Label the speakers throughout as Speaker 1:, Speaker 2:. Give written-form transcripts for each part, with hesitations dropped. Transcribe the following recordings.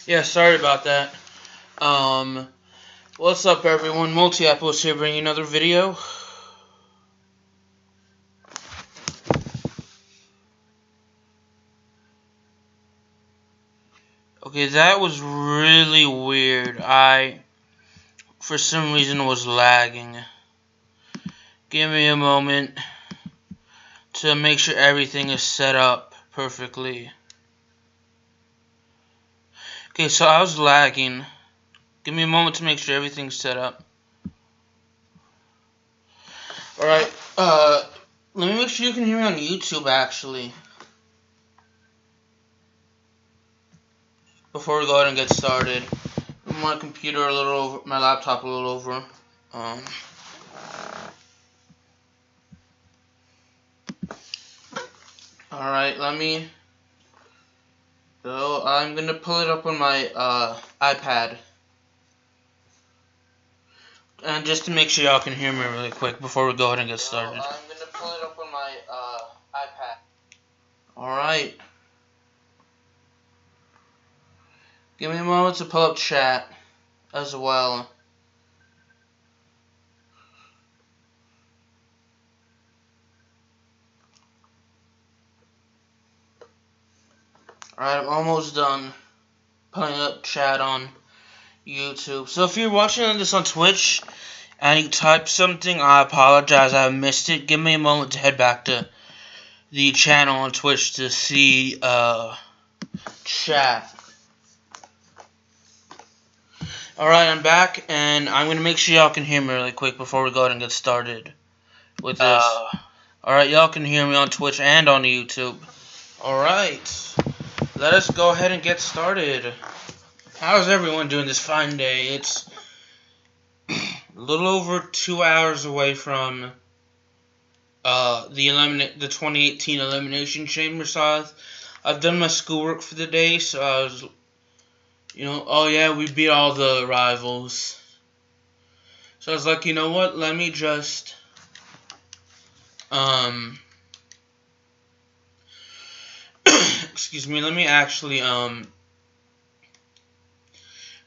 Speaker 1: Yeah, sorry about that. What's up, everyone? Multi-Apples here, bringing another video. Okay, that was really weird. For some reason, was lagging. Give me a moment to make sure everything is set up perfectly. Okay, so I was lagging. Give me a moment to make sure everything's set up. Alright, let me make sure you can hear me on YouTube, actually. Before we go ahead and get started. My computer a little over, my laptop a little over. Alright, let me go. I'm gonna pull it up on my iPad. And just to make sure y'all can hear me really quick before we go ahead and get started. I'm gonna pull it up on my iPad. Alright. Give me a moment to pull up chat as well. Alright, I'm almost done pulling up chat on YouTube. So if you're watching this on Twitch and you type something, I apologize, I missed it. Give me a moment to head back to the channel on Twitch to see chat. Alright, I'm back, and I'm going to make sure y'all can hear me really quick before we go ahead and get started with this. Alright, y'all can hear me on Twitch and on YouTube. Alright, let us go ahead and get started. How's everyone doing this fine day? It's a little over 2 hours away from the 2018 Elimination Chamber, so I've done my schoolwork for the day, so I was, oh yeah, we beat all the rivals. So I was like, you know what, let me just, excuse me, let me actually,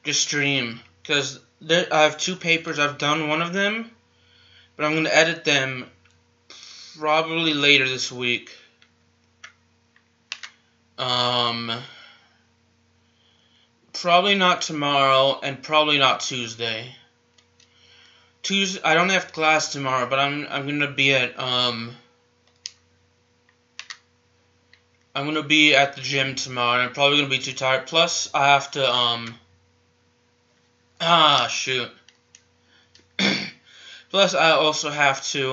Speaker 1: just stream, because I have 2 papers. I've done one of them, but I'm going to edit them probably later this week. Probably not tomorrow, and probably not Tuesday. I don't have class tomorrow, but I'm gonna be at I'm gonna be at the gym tomorrow, and I'm probably gonna be too tired. Plus, I have to shoot. Plus, I also have to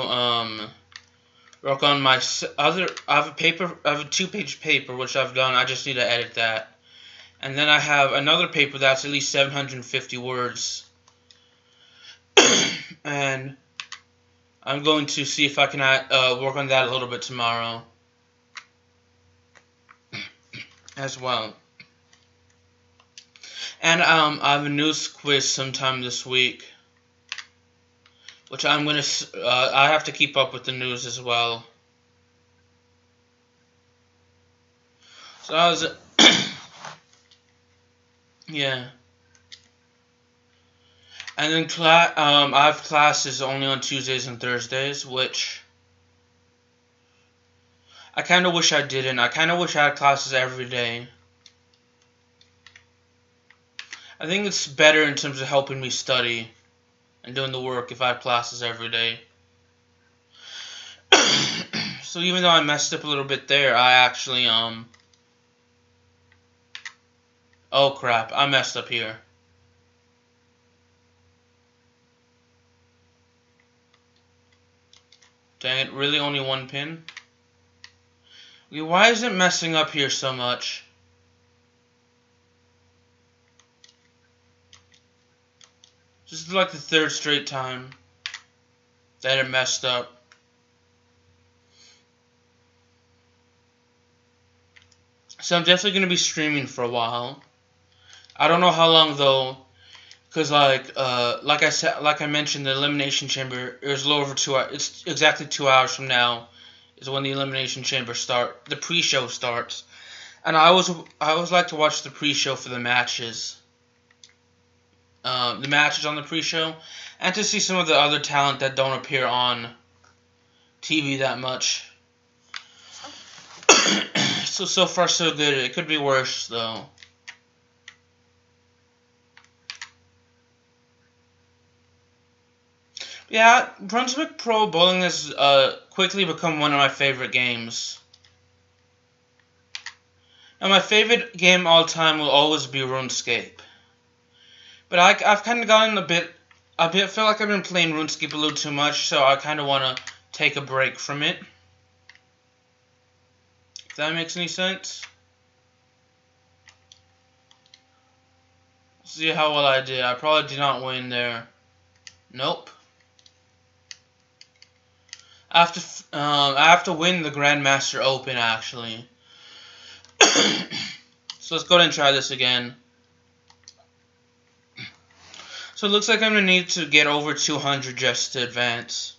Speaker 1: work on my I have a 2-page paper which I've done. I just need to edit that. And then I have another paper that's at least 750 words. And I'm going to see if I can work on that a little bit tomorrow as well. And I have a news quiz sometime this week, which I'm gonna I have to keep up with the news as well. So I was yeah. And then I have classes only on Tuesdays and Thursdays, which I kind of wish I didn't. I kind of wish I had classes every day. I think it's better in terms of helping me study and doing the work if I have classes every day. So even though I messed up a little bit there, I actually, oh crap, I messed up here. Dang it, really only 1 pin? Why is it messing up here so much? This is like the 3rd straight time that it messed up. So I'm definitely going to be streaming for a while. I don't know how long though, because like I mentioned, the Elimination Chamber is a little over 2 hours. It's exactly 2 hours from now is when the Elimination Chamber the pre-show starts. And I always like to watch the pre-show for the matches. The matches on the pre-show, and to see some of the other talent that don't appear on TV that much. So far so good. It could be worse though. Yeah, Brunswick Pro Bowling has quickly become one of my favorite games. Now, my favorite game all time will always be RuneScape. But I've kind of gotten I feel like I've been playing RuneScape a little too much, so I kind of want to take a break from it. If that makes any sense. See how well I did. I probably did not win there. Nope. I have to win the Grandmaster Open, actually. So let's go ahead and try this again. So it looks like I'm going to need to get over 200 just to advance.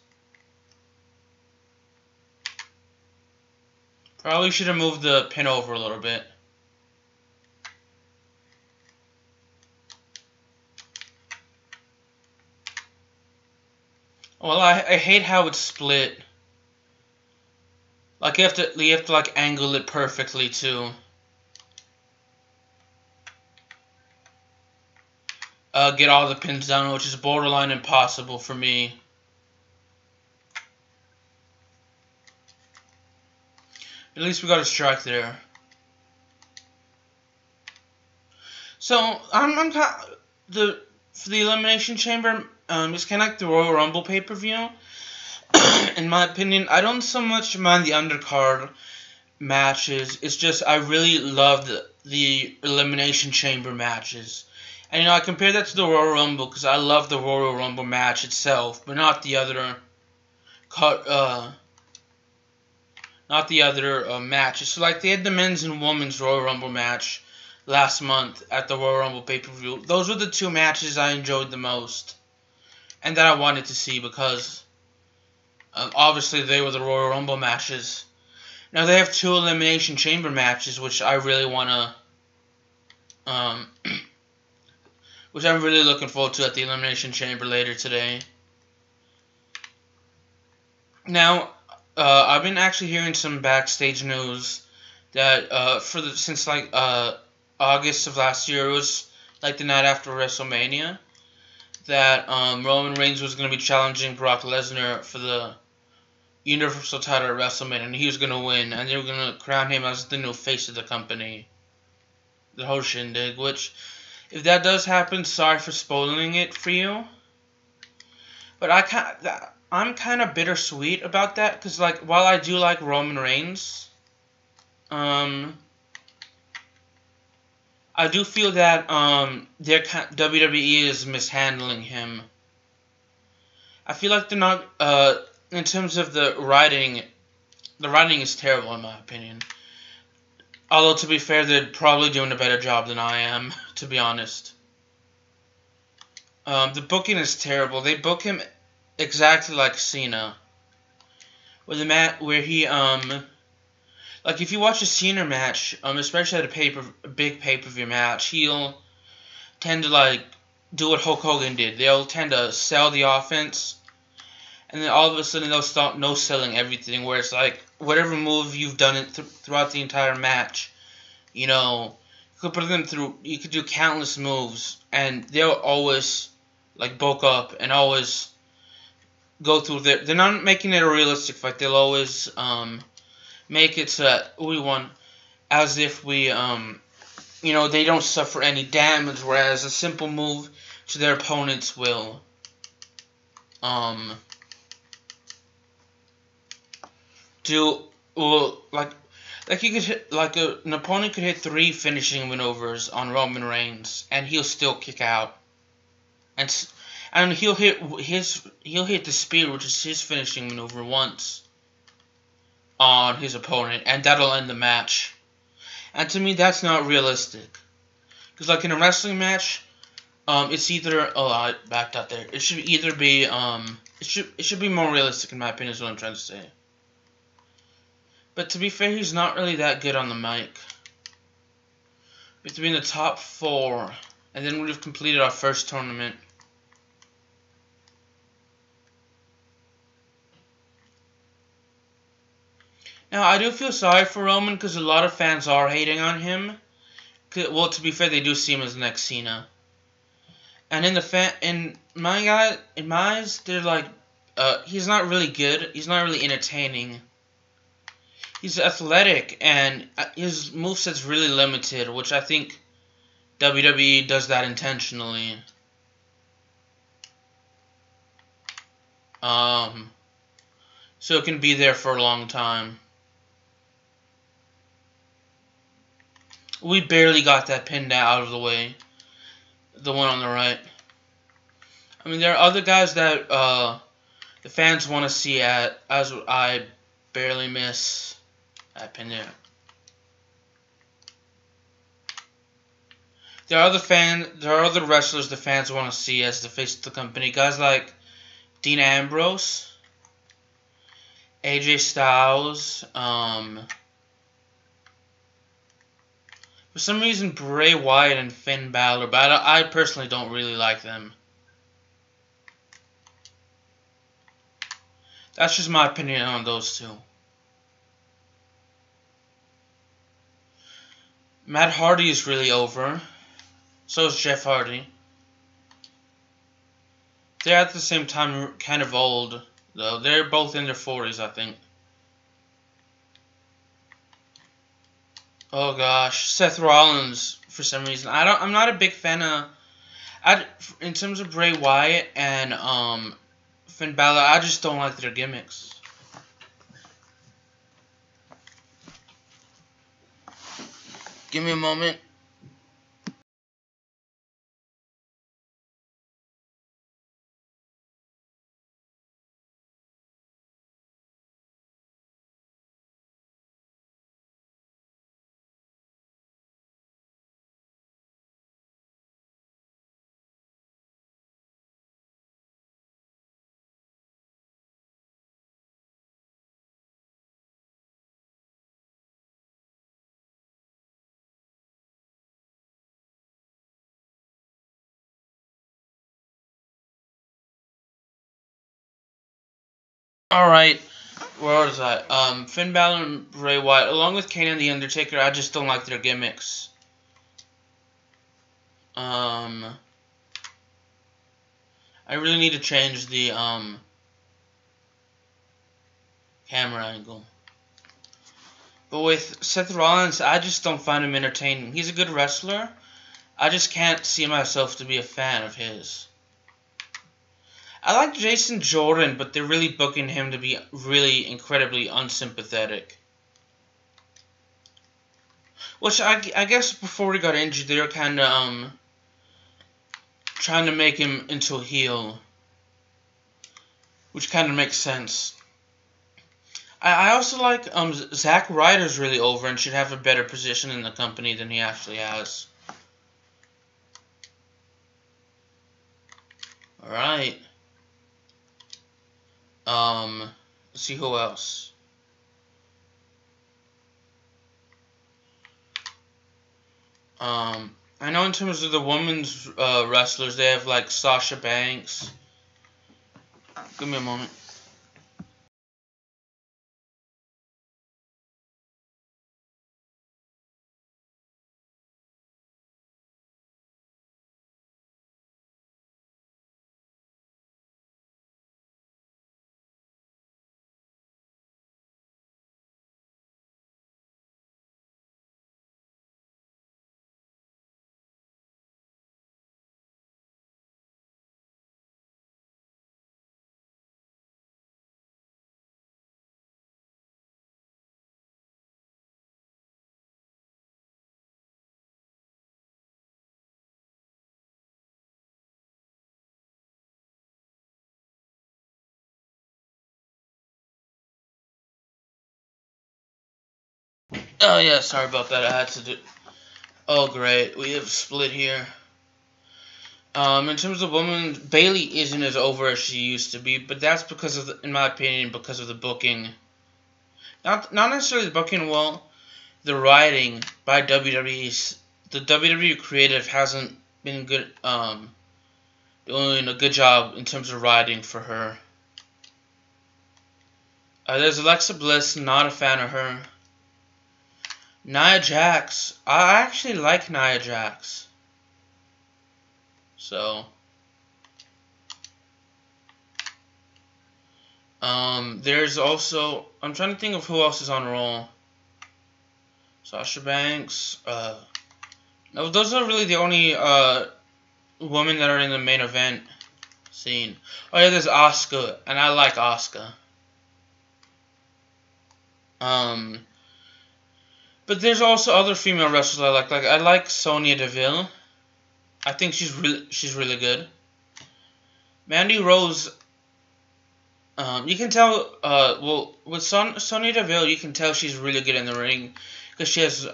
Speaker 1: Probably should have moved the pin over a little bit. Well, I hate how it's split. Like you have to like angle it perfectly too. Get all the pins down, which is borderline impossible for me. At least we got a strike there. So for the Elimination Chamber, it's kind of like the Royal Rumble pay-per-view. In my opinion, I don't so much mind the undercard matches. It's just I really love the Elimination Chamber matches. And I compare that to the Royal Rumble because I love the Royal Rumble match itself, but not the other matches. So like they had the men's and women's Royal Rumble match last month at the Royal Rumble pay-per-view. Those were the two matches I enjoyed the most, and that I wanted to see because obviously they were the Royal Rumble matches. Now they have two Elimination Chamber matches, which I really want to, which I'm really looking forward to at the Elimination Chamber later today. Now, I've been actually hearing some backstage news that since like August of last year, it was like the night after WrestleMania, that Roman Reigns was going to be challenging Brock Lesnar for the Universal title at WrestleMania, and he was going to win, and they were going to crown him as the new face of the company. The whole shindig, which, if that does happen, sorry for spoiling it for you. But I'm kind of bittersweet about that, because like while I do like Roman Reigns, I do feel that WWE is mishandling him. I feel like they're not in terms of the writing is terrible in my opinion. Although, to be fair, they're probably doing a better job than I am, to be honest. The booking is terrible. They book him exactly like Cena. Where he, like, if you watch a Cena match, especially at a big pay-per-view match, he'll tend to, like, do what Hulk Hogan did. They'll tend to sell the offense, and then all of a sudden they'll start no-selling everything, where it's like, whatever move you've done it throughout the entire match, you could put them through, you could do countless moves, and they'll always, like, bulk up, and always go through they're not making it a realistic fight, they'll always, make it so that we won, as if we, they don't suffer any damage, whereas a simple move to their opponents will, you could hit, like an opponent could hit 3 finishing maneuvers on Roman Reigns, and he'll still kick out, and he'll hit the spear, which is his finishing maneuver, once on his opponent, and that'll end the match. And to me, that's not realistic, because like in a wrestling match, it's either I backed out there. It should either be it should be more realistic in my opinion, is what I'm trying to say. But to be fair, he's not really that good on the mic. We have to be in the top 4, and then we'd have completed our first tournament. Now, I do feel sorry for Roman because a lot of fans are hating on him. Well, to be fair, they do see him as the next Cena. And in my eyes, they're like, he's not really good. He's not really entertaining. He's athletic, and his moveset's really limited, which I think WWE does that intentionally. So it can be there for a long time. We barely got that pin out of the way. The one on the right. I mean, there are other guys that the fans want to see as I barely miss that pin there. There are other wrestlers the fans want to see as the face of the company. Guys like Dean Ambrose, AJ Styles, for some reason Bray Wyatt and Finn Balor, but I personally don't really like them. That's just my opinion on those two. Matt Hardy is really over. So is Jeff Hardy. They're at the same time kind of old, though. They're both in their 40s, I think. Oh gosh, Seth Rollins for some reason. I'm not a big fan of. In terms of Bray Wyatt and Finn Balor, I just don't like their gimmicks. Give me a moment. Alright, where was I? Finn Balor and Bray Wyatt, along with Kane and The Undertaker, I just don't like their gimmicks. I really need to change the, camera angle. But with Seth Rollins, I just don't find him entertaining. He's a good wrestler. I just can't see myself to be a fan of his. I like Jason Jordan, but they're really booking him to be really incredibly unsympathetic. Which I guess before he got injured, they were kind of trying to make him into a heel, which kind of makes sense. I also like Zack Ryder's really over and should have a better position in the company than he actually has. All right. Let's see who else. I know in terms of the women's wrestlers, they have like Sasha Banks. Give me a moment. Oh yeah, sorry about that. I had to do. Oh great, we have split here. In terms of women, Bayley isn't as over as she used to be, but that's because of, in my opinion, because of the booking. Not necessarily the booking, well, the writing by WWE the WWE creative hasn't been good, doing a good job in terms of writing for her. There's Alexa Bliss, not a fan of her. Nia Jax, I actually like Nia Jax. So, there's also, I'm trying to think of who else is on Raw. Sasha Banks, no, those are really the only, women that are in the main event scene. Oh yeah, there's Asuka, and I like Asuka. But there's also other female wrestlers I like. Like I like Sonya Deville. I think she's really good. Mandy Rose. You can tell. Well, with Sonya Deville, you can tell she's really good in the ring because she has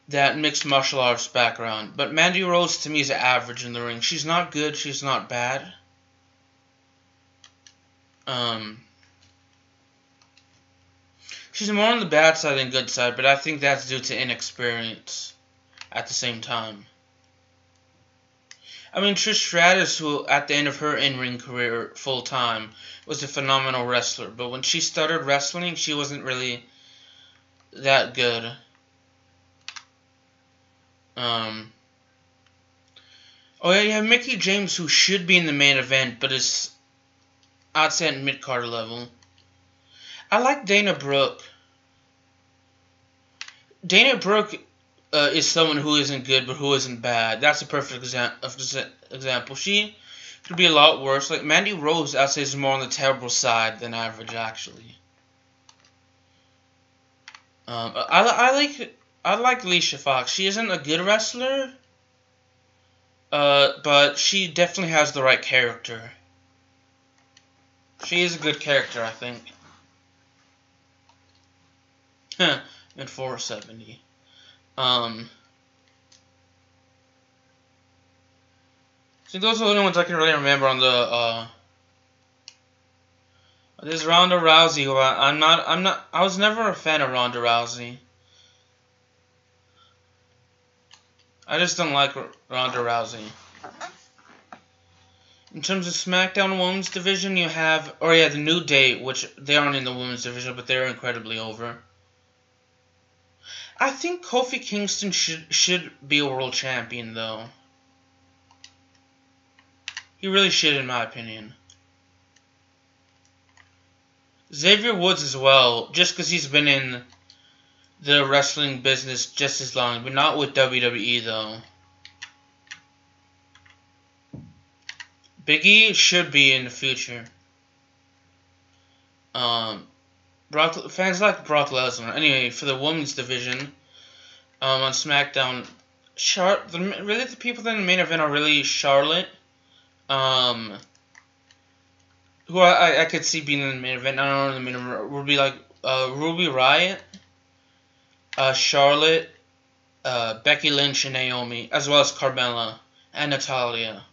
Speaker 1: that mixed martial arts background. But Mandy Rose to me is average in the ring. She's not good. She's not bad. She's more on the bad side than good side, but I think that's due to inexperience at the same time. I mean, Trish Stratus, who at the end of her in-ring career full-time, was a phenomenal wrestler, but when she started wrestling, she wasn't really that good. Oh yeah, you have Mickie James, who should be in the main event, but is outside at mid-card level. I like Dana Brooke. Dana Brooke is someone who isn't good, but who isn't bad. That's a perfect example. She could be a lot worse. Like Mandy Rose, I'd say, is more on the terrible side than average, actually. I like Alicia Fox. She isn't a good wrestler, but she definitely has the right character. She is a good character, I think. At 470. I think those are the only ones I can really remember on the there's Ronda Rousey, who I was never a fan of Ronda Rousey. I just don't like Ronda Rousey. In terms of SmackDown Women's Division, you have, the New Day, which they aren't in the Women's Division, but they're incredibly over. I think Kofi Kingston should be a world champion, though. He really should, in my opinion. Xavier Woods as well, just because he's been in the wrestling business just as long, but not with WWE, though. Big E should be in the future. Fans like Brock Lesnar. Anyway, for the women's division, on SmackDown, really the people in the main event are really Charlotte, who I could see being in the main event. I don't know in the main event would be like Ruby Riott, Charlotte, Becky Lynch, and Naomi, as well as Carmella and Natalya.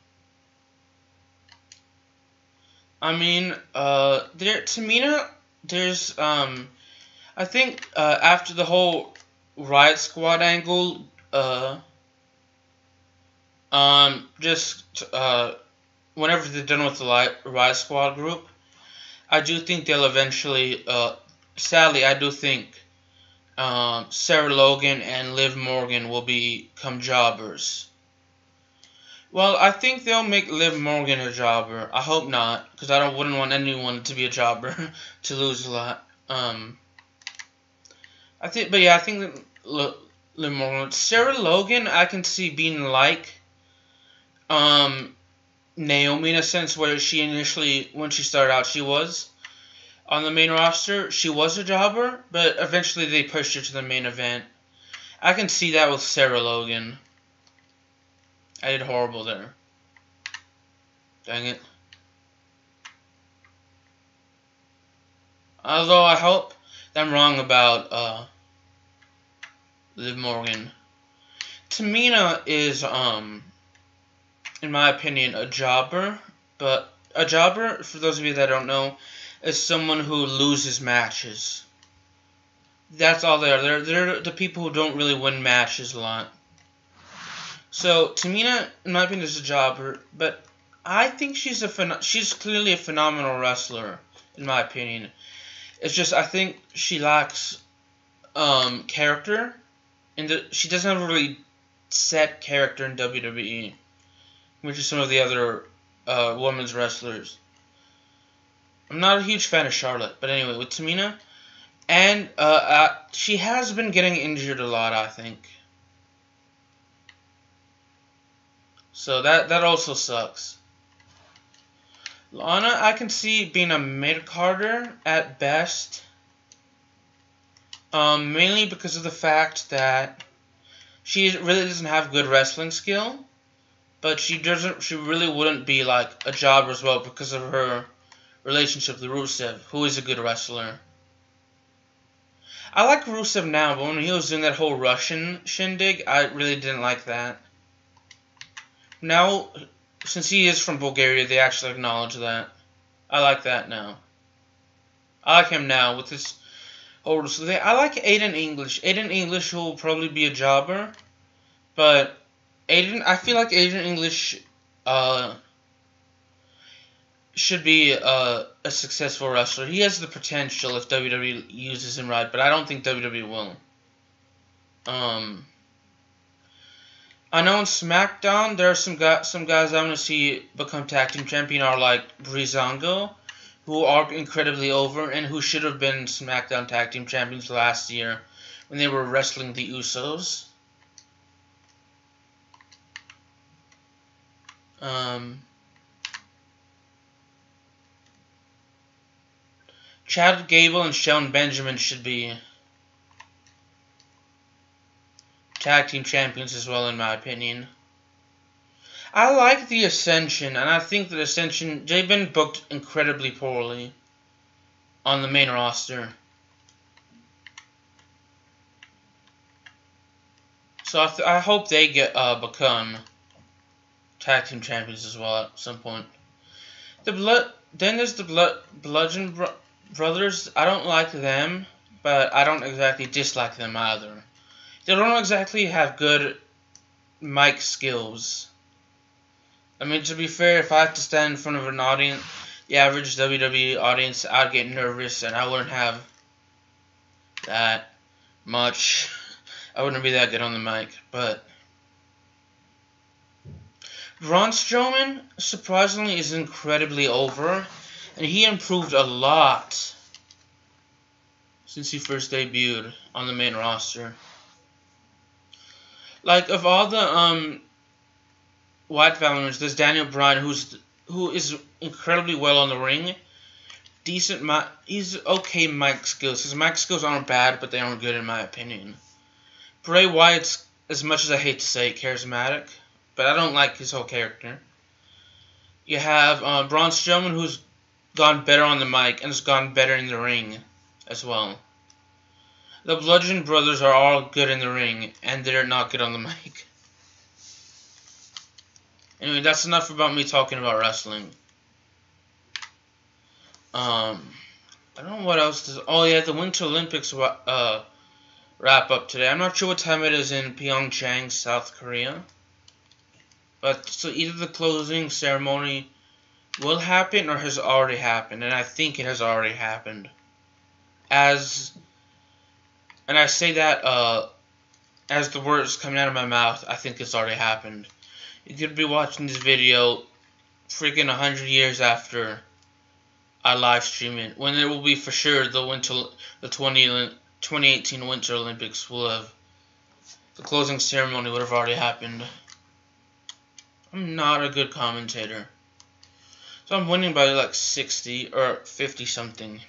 Speaker 1: I mean, Tamina. There's, I think, after the whole Riot Squad angle, whenever they're done with the Riot Squad group, I do think they'll eventually, sadly, I do think, Sarah Logan and Liv Morgan will become jobbers. Well, I think they'll make Liv Morgan a jobber. I hope not, because I wouldn't want anyone to be a jobber to lose a lot. I think that Liv Morgan, Sarah Logan, I can see being like Naomi in a sense, where she initially, when she started out, she was on the main roster. She was a jobber, but eventually they pushed her to the main event. I can see that with Sarah Logan. I did horrible there. Dang it. Although I hope that I'm wrong about Liv Morgan. Tamina is, in my opinion, a jobber. But a jobber, for those of you that don't know, is someone who loses matches. That's all they are. They're the people who don't really win matches a lot. So Tamina, in my opinion, is a jobber, but I think she's clearly a phenomenal wrestler, in my opinion. It's just I think she lacks character, she doesn't have a really set character in WWE, which is some of the other women's wrestlers. I'm not a huge fan of Charlotte, but anyway, with Tamina, and she has been getting injured a lot, I think. So that also sucks. Lana, I can see being a mid-carder at best. Mainly because of the fact that she really doesn't have good wrestling skill, but she really wouldn't be like a jobber as well because of her relationship with Rusev, who is a good wrestler. I like Rusev now, but when he was doing that whole Russian shindig, I really didn't like that. Now, since he is from Bulgaria, they actually acknowledge that. I like that now. I like him now with his whole... I like Aiden English. Aiden English will probably be a jobber, but I feel like Aiden English should be a successful wrestler. He has the potential if WWE uses him right, but I don't think WWE will. I know on SmackDown there are some guys I want to see become tag team champion are like Breezango, who are incredibly over and who should have been SmackDown tag team champions last year when they were wrestling the Usos. Chad Gable and Shelton Benjamin should be tag team champions as well, in my opinion. I like the Ascension, and I think that Ascension, they've been booked incredibly poorly on the main roster. So I hope they become tag team champions as well at some point. Then there's the Bludgeon Brothers. I don't like them, but I don't exactly dislike them either. They don't exactly have good mic skills. I mean, to be fair, if I have to stand in front of an audience, the average WWE audience, I'd get nervous and I wouldn't have that much. I wouldn't be that good on the mic, but Braun Strowman, surprisingly, is incredibly over, and he improved a lot since he first debuted on the main roster. Like, of all the White Valorants, there's Daniel Bryan, who is incredibly well on the ring. He's okay mic skills. His mic skills aren't bad, but they aren't good in my opinion. Bray Wyatt's, as much as I hate to say it, charismatic, but I don't like his whole character. You have Braun Strowman, who's gone better on the mic and has gone better in the ring as well. The Bludgeon Brothers are all good in the ring, and they're not good on the mic. Anyway, that's enough about me talking about wrestling. I don't know what else to... Oh, yeah, the Winter Olympics wrap up today. I'm not sure what time it is in Pyeongchang, South Korea. But, so either the closing ceremony will happen or has already happened. And I think it has already happened. And I say that as the words coming out of my mouth, I think it's already happened. You could be watching this video freaking 100 years after I live stream it, when it will be for sure the 2018 Winter Olympics will have, the closing ceremony would have already happened. I'm not a good commentator, so I'm winning by like 60 or 50 something.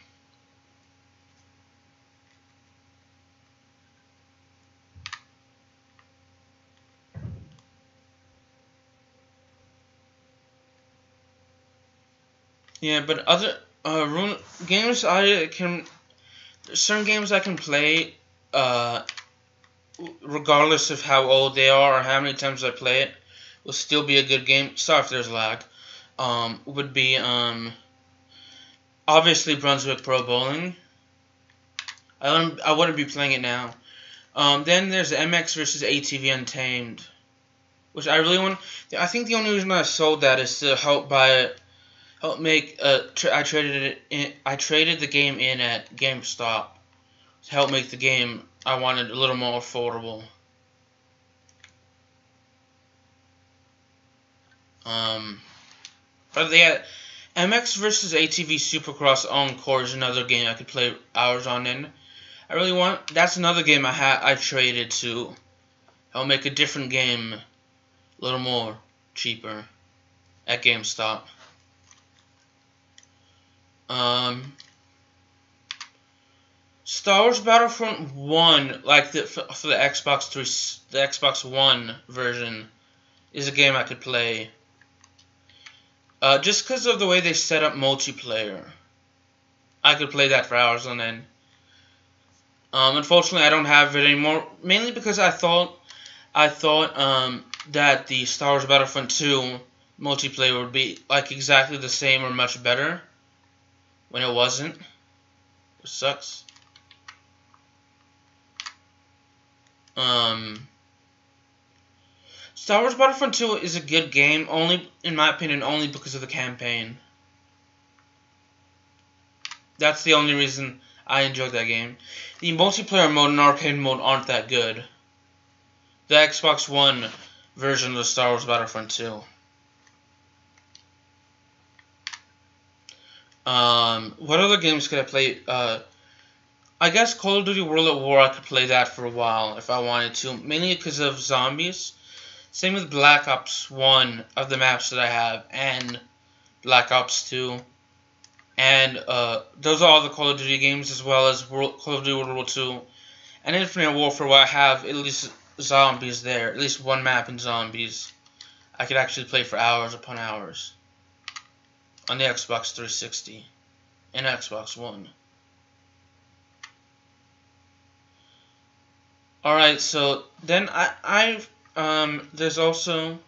Speaker 1: Yeah, but other games certain games I can play, regardless of how old they are or how many times I play it, will still be a good game. Sorry if there's lag. Would be obviously Brunswick Pro Bowling. I wouldn't be playing it now. Then there's MX versus ATV Untamed. which I really want. I think the only reason I sold that is to help make. I traded the game in at GameStop to help make the game I wanted a little more affordable. But yeah, MX vs ATV Supercross Encore is another game I could play hours on in. I really want. That's another game I traded to. I'll make a different game, a little more cheaper, at GameStop. Star Wars Battlefront 1, like for the Xbox One version, is a game I could play. Just because of the way they set up multiplayer, I could play that for hours on end. Unfortunately, I don't have it anymore, mainly because I thought that the Star Wars Battlefront 2 multiplayer would be like exactly the same or much better, when it wasn't, which sucks. Star Wars Battlefront 2 is a good game, in my opinion, only because of the campaign. That's the only reason I enjoyed that game. The multiplayer mode and arcade mode aren't that good. The Xbox One version of Star Wars Battlefront 2. What other games could I play? I guess Call of Duty World at War, I could play that for a while if I wanted to, mainly because of zombies. Same with Black Ops 1 of the maps that I have, and Black Ops 2. And those are all the Call of Duty games, as well as Call of Duty World War 2. And Infinite Warfare, where I have at least zombies there, at least one map in zombies. I could actually play for hours upon hours on the Xbox 360 and Xbox One. Alright, so then there's also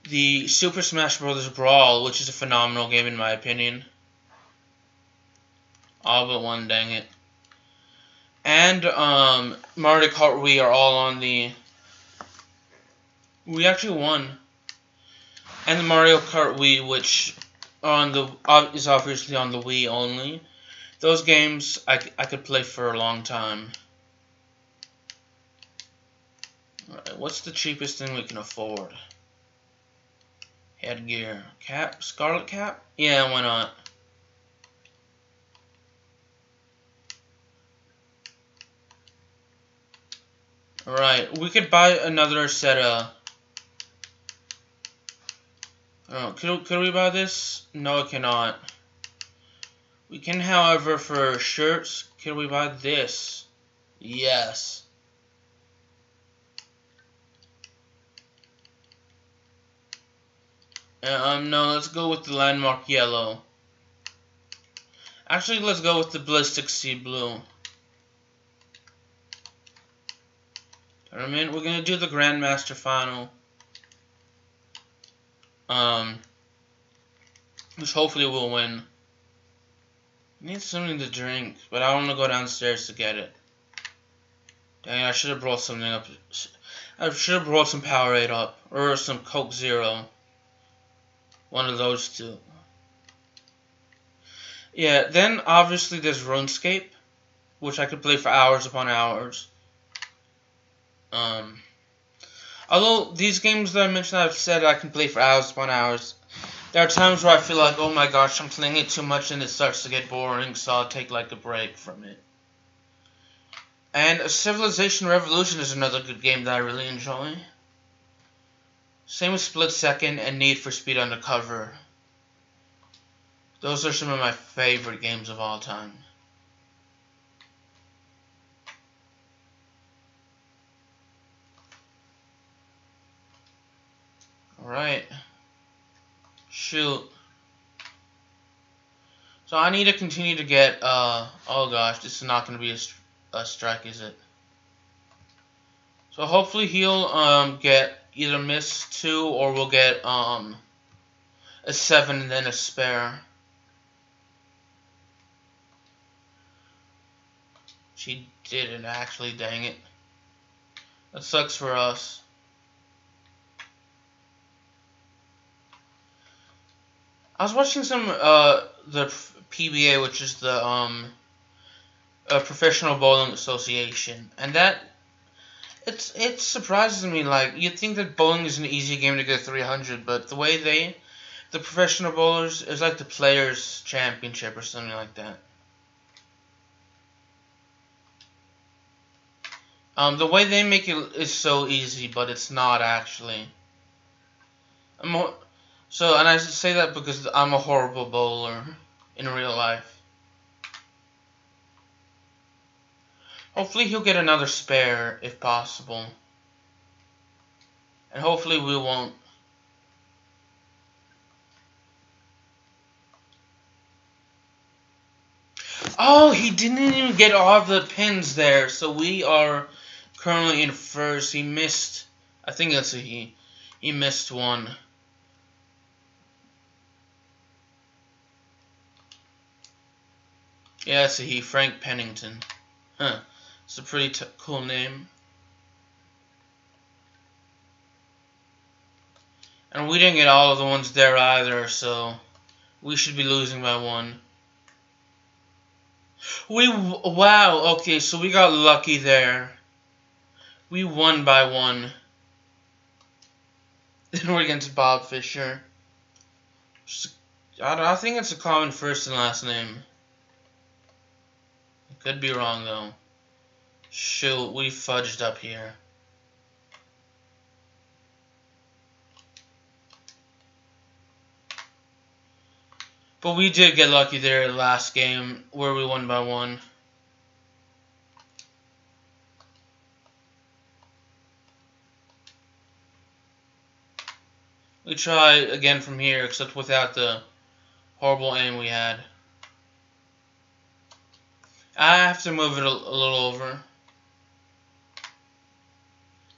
Speaker 1: the Super Smash Bros. Brawl, which is a phenomenal game in my opinion. All but one, dang it. And Mario Kart Wii are all on the... We actually won. And the Mario Kart Wii, which is obviously on the Wii only. Those games I could play for a long time. Alright, what's the cheapest thing we can afford? Headgear. Cap? Scarlet cap? Yeah, why not? Alright, we could buy another set of... Oh, could we buy this? No, I cannot. We can, however, for shirts, can we buy this? Yes. No, let's go with the Landmark Yellow. Actually, let's go with the Ballistic Sea Blue. Tournament, we're gonna do the Grandmaster Final. Which hopefully we'll win. I need something to drink, but I want to go downstairs to get it. Dang, I should have brought something up. I should have brought some Powerade up, or some Coke Zero. One of those two. Yeah, then obviously there's RuneScape, which I could play for hours upon hours. Although these games that I mentioned, I've said I can play for hours upon hours. There are times where I feel like, oh my gosh, I'm playing it too much and it starts to get boring, so I'll take like a break from it. And Civilization Revolution is another good game that I really enjoy. Same with Split Second and Need for Speed Undercover. Those are some of my favorite games of all time. Alright. Shoot. So I need to continue to get, oh gosh, this is not going to be a strike, is it? So hopefully he'll, get either miss 2 or we'll get, a 7 and then a spare. She didn't actually, dang it. That sucks for us. I was watching some the PBA, which is the Professional Bowling Association, and that it surprises me. Like, you'd think that bowling is an easy game to get 300, but the way the professional bowlers is like the Players Championship or something like that. The way they make it is so easy, but it's not actually. And I say that because I'm a horrible bowler in real life. Hopefully he'll get another spare if possible. And hopefully we won't. Oh, he didn't even get all of the pins there. So we are currently in first. He missed. I think that's a he. He missed one. Yeah, that's a he. Frank Pennington. Huh. It's a pretty cool name. And we didn't get all of the ones there either, so we should be losing by one. Wow, okay, so we got lucky there. We won by one. Then we're against Bob Fisher. I think it's a common first and last name. Could be wrong, though. Shoot, we fudged up here. But we did get lucky there last game, where we won by one. We try again from here, except without the horrible aim we had. I have to move it a little over.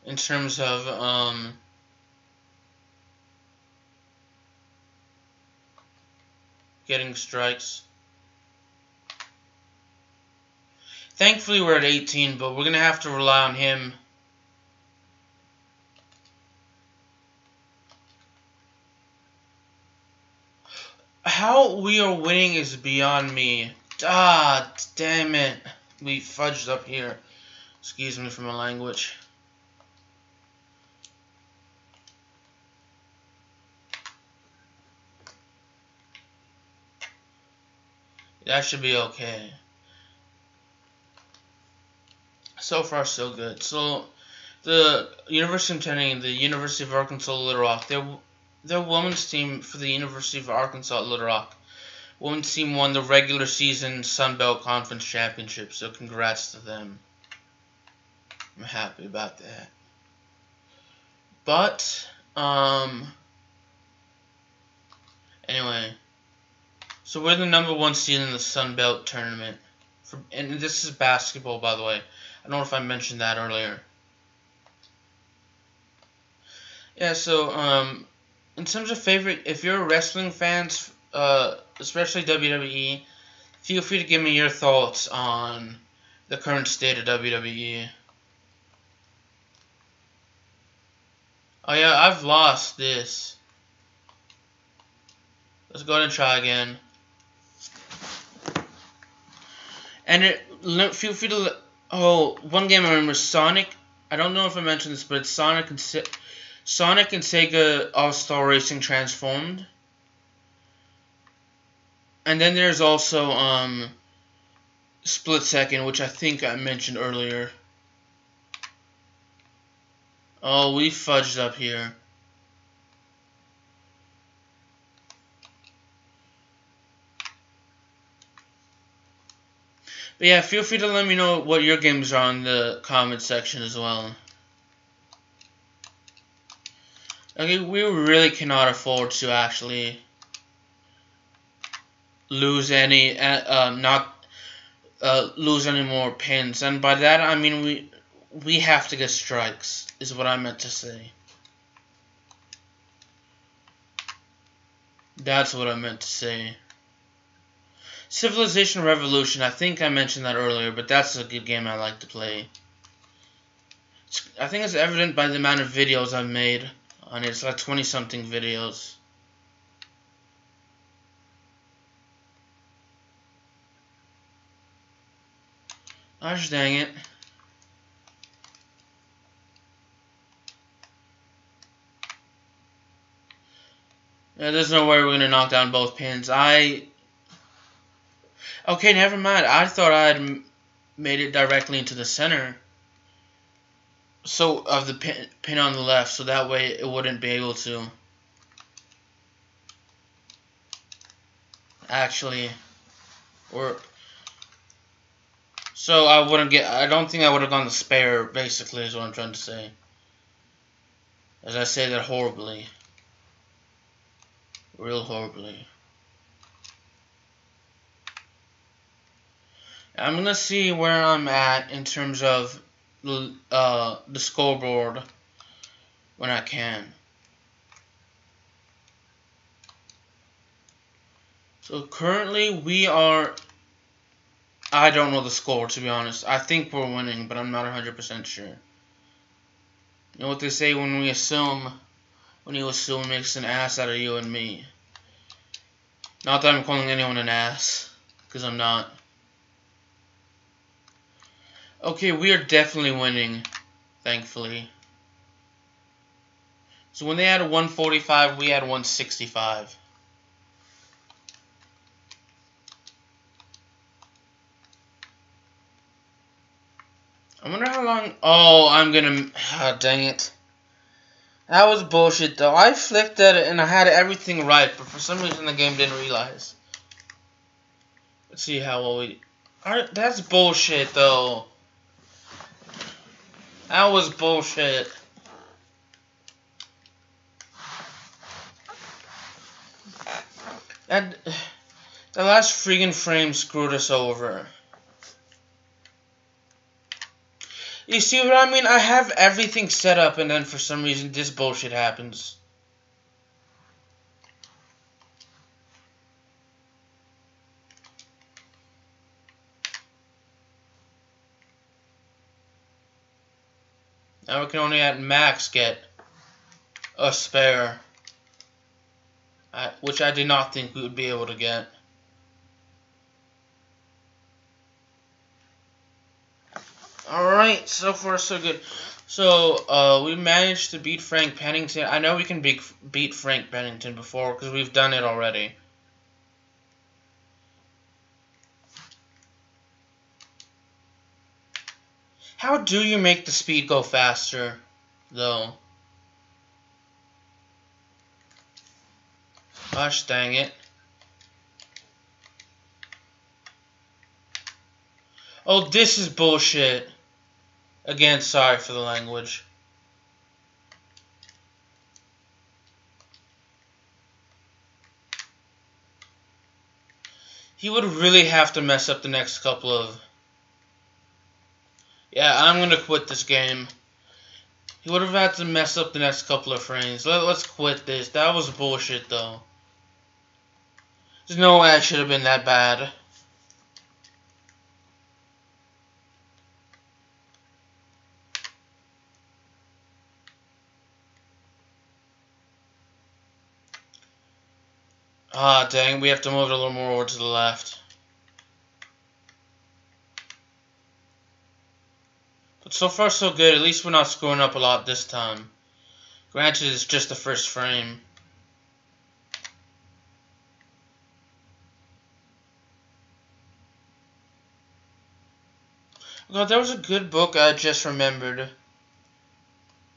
Speaker 1: In terms of, getting strikes. Thankfully we're at 18, but we're going to have to rely on him. How we are winning is beyond me. Ah, damn it. We fudged up here. Excuse me for my language. That should be okay. So far, so good. So, the University of Tennessee and the University of Arkansas Little Rock, their women's team for the University of Arkansas Little Rock, women's team won the regular season Sun Belt Conference Championship, so congrats to them. I'm happy about that. But, anyway, so we're the #1 seed in the Sun Belt tournament. And this is basketball, by the way. I don't know if I mentioned that earlier. Yeah, so, in terms of favorite, if you're wrestling fans, especially WWE, feel free to give me your thoughts on the current state of WWE. Oh yeah, I've lost this. Let's go ahead and try again. And feel free to... one game I remember, Sonic. I don't know if I mentioned this, but it's Sonic and Sega All-Star Racing Transformed. And then there's also Split Second, which I think I mentioned earlier. Oh, we fudged up here. But yeah, feel free to let me know what your games are in the comment section as well. Okay, we really cannot afford to actually lose any, lose any more pins, and by that I mean we have to get strikes, is what I meant to say. That's what I meant to say. Civilization Revolution, I think I mentioned that earlier, but that's a good game I like to play. I think it's evident by the amount of videos I've made on it. It's like 20-something videos. Gosh dang it. Yeah, there's no way we're gonna knock down both pins. Okay, never mind. I thought I had made it directly into the center. So, of the pin on the left, so that way it wouldn't be able to actually work. So I wouldn't get. I don't think I would have gone the spare. Basically, is what I'm trying to say. As I say that horribly, real horribly. I'm gonna see where I'm at in terms of the scoreboard when I can. So currently we are. I don't know the score, to be honest. I think we're winning, but I'm not 100% sure. You know what they say, when you assume makes an ass out of you and me. Not that I'm calling anyone an ass, because I'm not. Okay, we are definitely winning, thankfully. So when they had a 145, we had 165. I wonder how long. Oh, I'm gonna. Oh, dang it. That was bullshit, though. I flicked at it and I had everything right, but for some reason the game didn't realize. Let's see how well we. Alright, that's bullshit, though. That was bullshit. The last freaking frame screwed us over. You see what I mean? I have everything set up and then for some reason this bullshit happens. Now we can only at max get a spare. Which I did not think we would be able to get. Alright, so far so good. So, we managed to beat Frank Pennington. I know we can beat Frank Pennington before, because we've done it already. How do you make the speed go faster, though? Gosh dang it. Oh, this is bullshit. Again, sorry for the language. He would really have to mess up the next couple of... Yeah, I'm gonna quit this game. He would have had to mess up the next couple of frames. Let's quit this. That was bullshit, though. There's no way I should have been that bad. Ah, dang, we have to move it a little more over to the left. But so far, so good. At least we're not screwing up a lot this time. Granted, it's just the first frame. God, there was a good book I just remembered.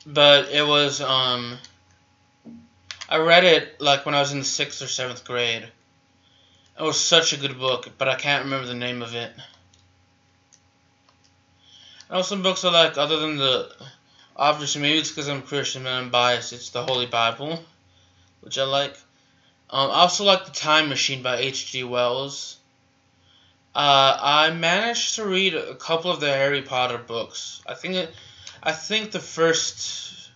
Speaker 1: But it was, I read it, like, when I was in the 6th or 7th grade. It was such a good book, but I can't remember the name of it. I know some books I like, other than the... Obviously, maybe it's because I'm Christian and I'm biased. It's the Holy Bible, which I like. I also like The Time Machine by H.G. Wells. I managed to read a couple of the Harry Potter books. I think the first...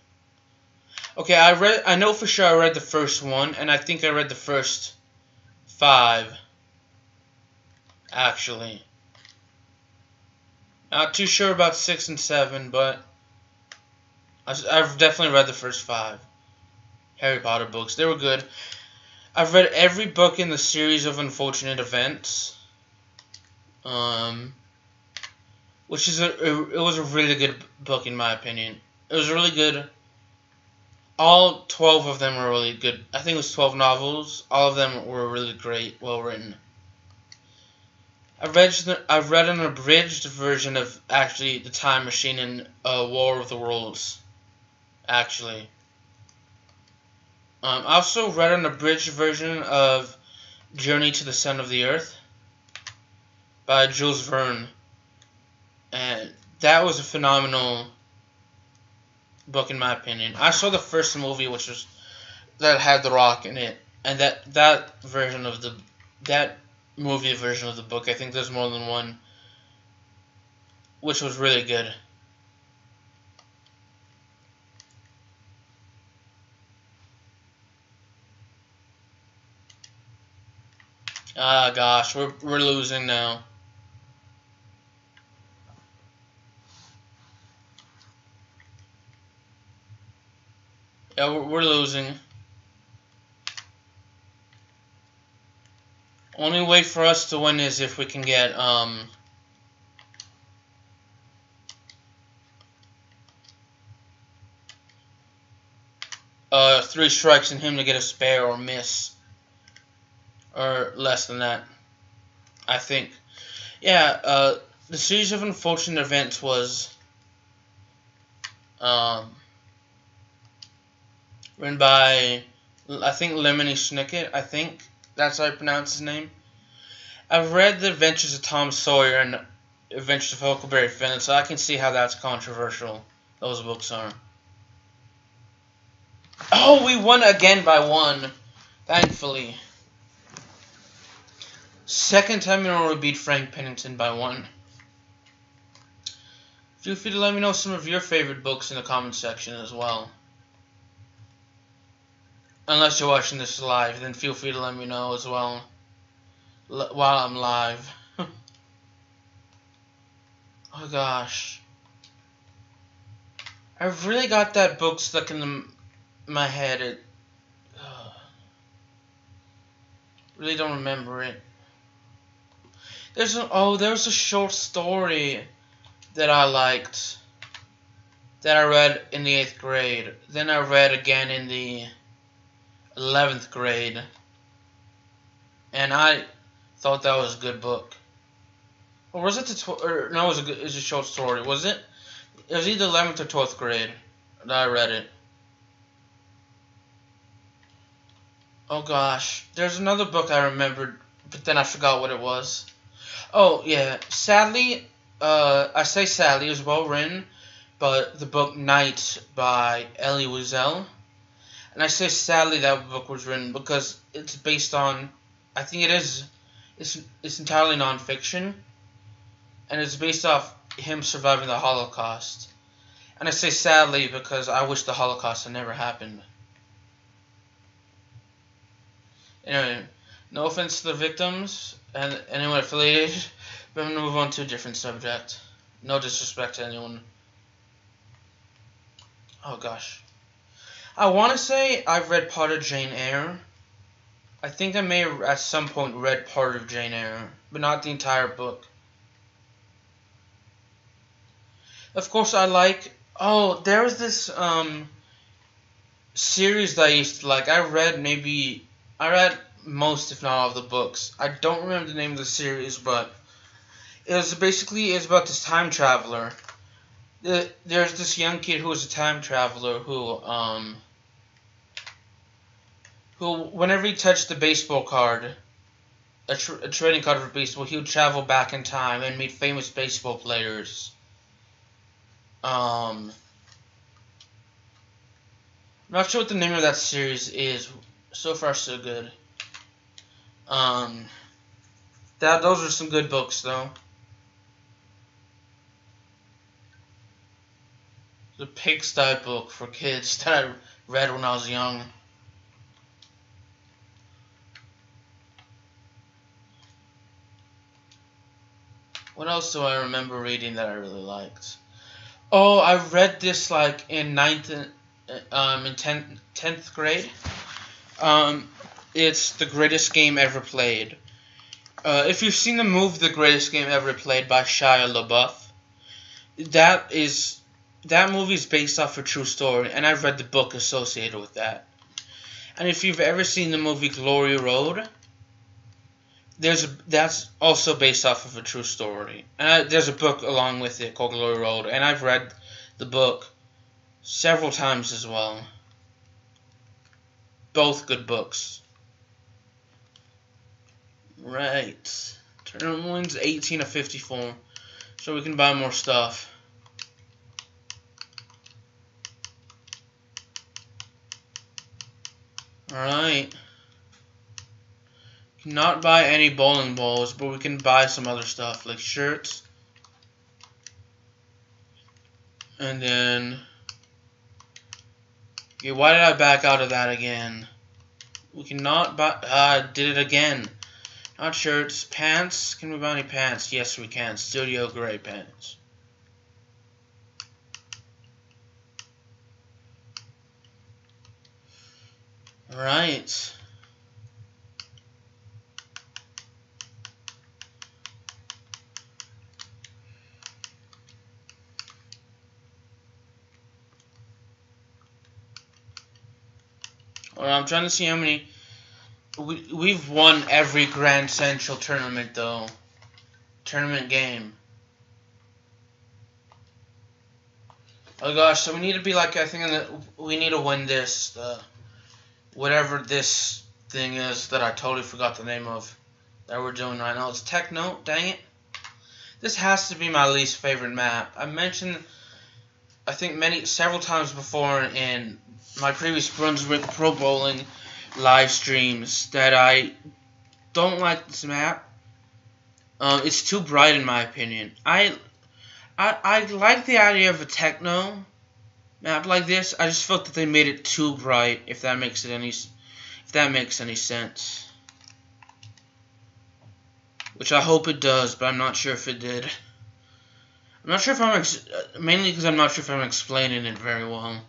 Speaker 1: Okay, I know for sure I read the first one, and I think I read the first 5. Actually. Not too sure about 6 and 7, but I've definitely read the first 5 Harry Potter books. They were good. I've read every book in the series of Unfortunate Events, which is it was a really good book in my opinion. It was really good. All 12 of them were really good. I think it was 12 novels. All of them were really great, well written. I've read an abridged version of actually The Time Machine and War of the Worlds. Actually, I also read an abridged version of Journey to the Center of the Earth by Jules Verne, and that was a phenomenal book in my opinion. I saw the first movie, which was that had The Rock in it, and that version of that movie version of the book, I think there's more than one, which was really good. Ah, gosh, we're losing now. Yeah, we're losing. Only way for us to win is if we can get 3 strikes and him to get a spare or miss, or less than that, I think. Yeah, the series of unfortunate events was written by, I think, Lemony Snicket. I think that's how I pronounce his name. I've read The Adventures of Tom Sawyer and Adventures of Huckleberry Finn, so I can see how that's controversial. Those books are. Oh, we won again by 1, thankfully. Second time in a row we beat Frank Pennington by 1. Feel free to let me know some of your favorite books in the comment section as well. Unless you're watching this live, then feel free to let me know as well while I'm live. Oh gosh. I've really got that book stuck in my head. Really don't remember it. There was a short story that I liked that I read in the 8th grade. Then I read again in the 11th grade, and I thought that was a good book. Or was it no? It was a short story. Was it? It was either 11th or 12th grade that I read it. Oh gosh, there's another book I remembered, but then I forgot what it was. Oh yeah, sadly, I say sadly, it was well written, but the book Night by Elie Wiesel. And I say sadly that book was written because it's based on, I think it is, it's entirely nonfiction, and it's based off him surviving the Holocaust. And I say sadly because I wish the Holocaust had never happened. Anyway, no offense to the victims and anyone affiliated, but I'm going to move on to a different subject. No disrespect to anyone. Oh gosh. I want to say I've read part of Jane Eyre. I think I may have at some point read part of Jane Eyre, but not the entire book. Of course, I like... Oh, there was this series that I used to like. I read most, if not all, of the books. I don't remember the name of the series, but it was about this time traveler. There's this young kid who was a time traveler who whenever he touched the baseball card, a trading card for baseball, he would travel back in time and meet famous baseball players. I'm not sure what the name of that series is. So far, so good. Those are some good books, though. The Pigsty book for kids that I read when I was young. What else do I remember reading that I really liked? Oh, I read this like in in tenth grade. Um, it's the greatest game ever played. If you've seen the movie The Greatest Game Ever Played by Shia LaBeouf, that is that movie is based off a true story, and I've read the book associated with that. And if you've ever seen the movie Glory Road, that's also based off of a true story. And there's a book along with it called Glory Road, and I've read the book several times as well. Both good books. Right. Tournament wins 18 of 54, so we can buy more stuff. Alright. Cannot buy any bowling balls, but we can buy some other stuff, like shirts. And then... Okay, why did I back out of that again? We cannot buy... did it again. Not shirts. Pants. Can we buy any pants? Yes, we can. Studio gray pants. Alright. I'm trying to see how many... We've won every Grand Central tournament, though. Tournament game. Oh gosh, so we need to be like, I think we need to win this, whatever this thing is that I totally forgot the name of that we're doing right now. It's Techno, dang it. This has to be my least favorite map. I mentioned, I think several times before in my previous Brunswick Pro Bowling live streams that I don't like this map. It's too bright in my opinion. I like the idea of a techno map like this. I just felt that they made it too bright. If that makes any sense. Which I hope it does, but I'm not sure if it did. I'm not sure if I'm mainly because I'm not sure if I'm explaining it very well.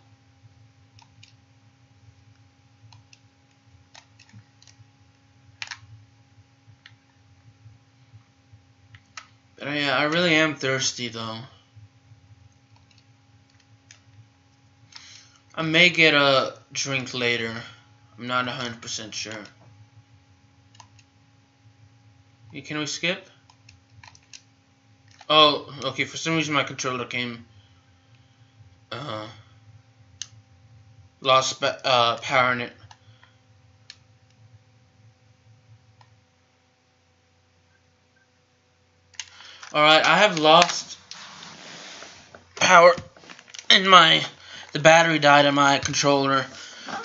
Speaker 1: But yeah, I really am thirsty though. I may get a drink later. I'm not 100% sure. Can we skip? Oh, okay. For some reason, my controller came lost power in it. All right, I have lost power in the battery died on my controller,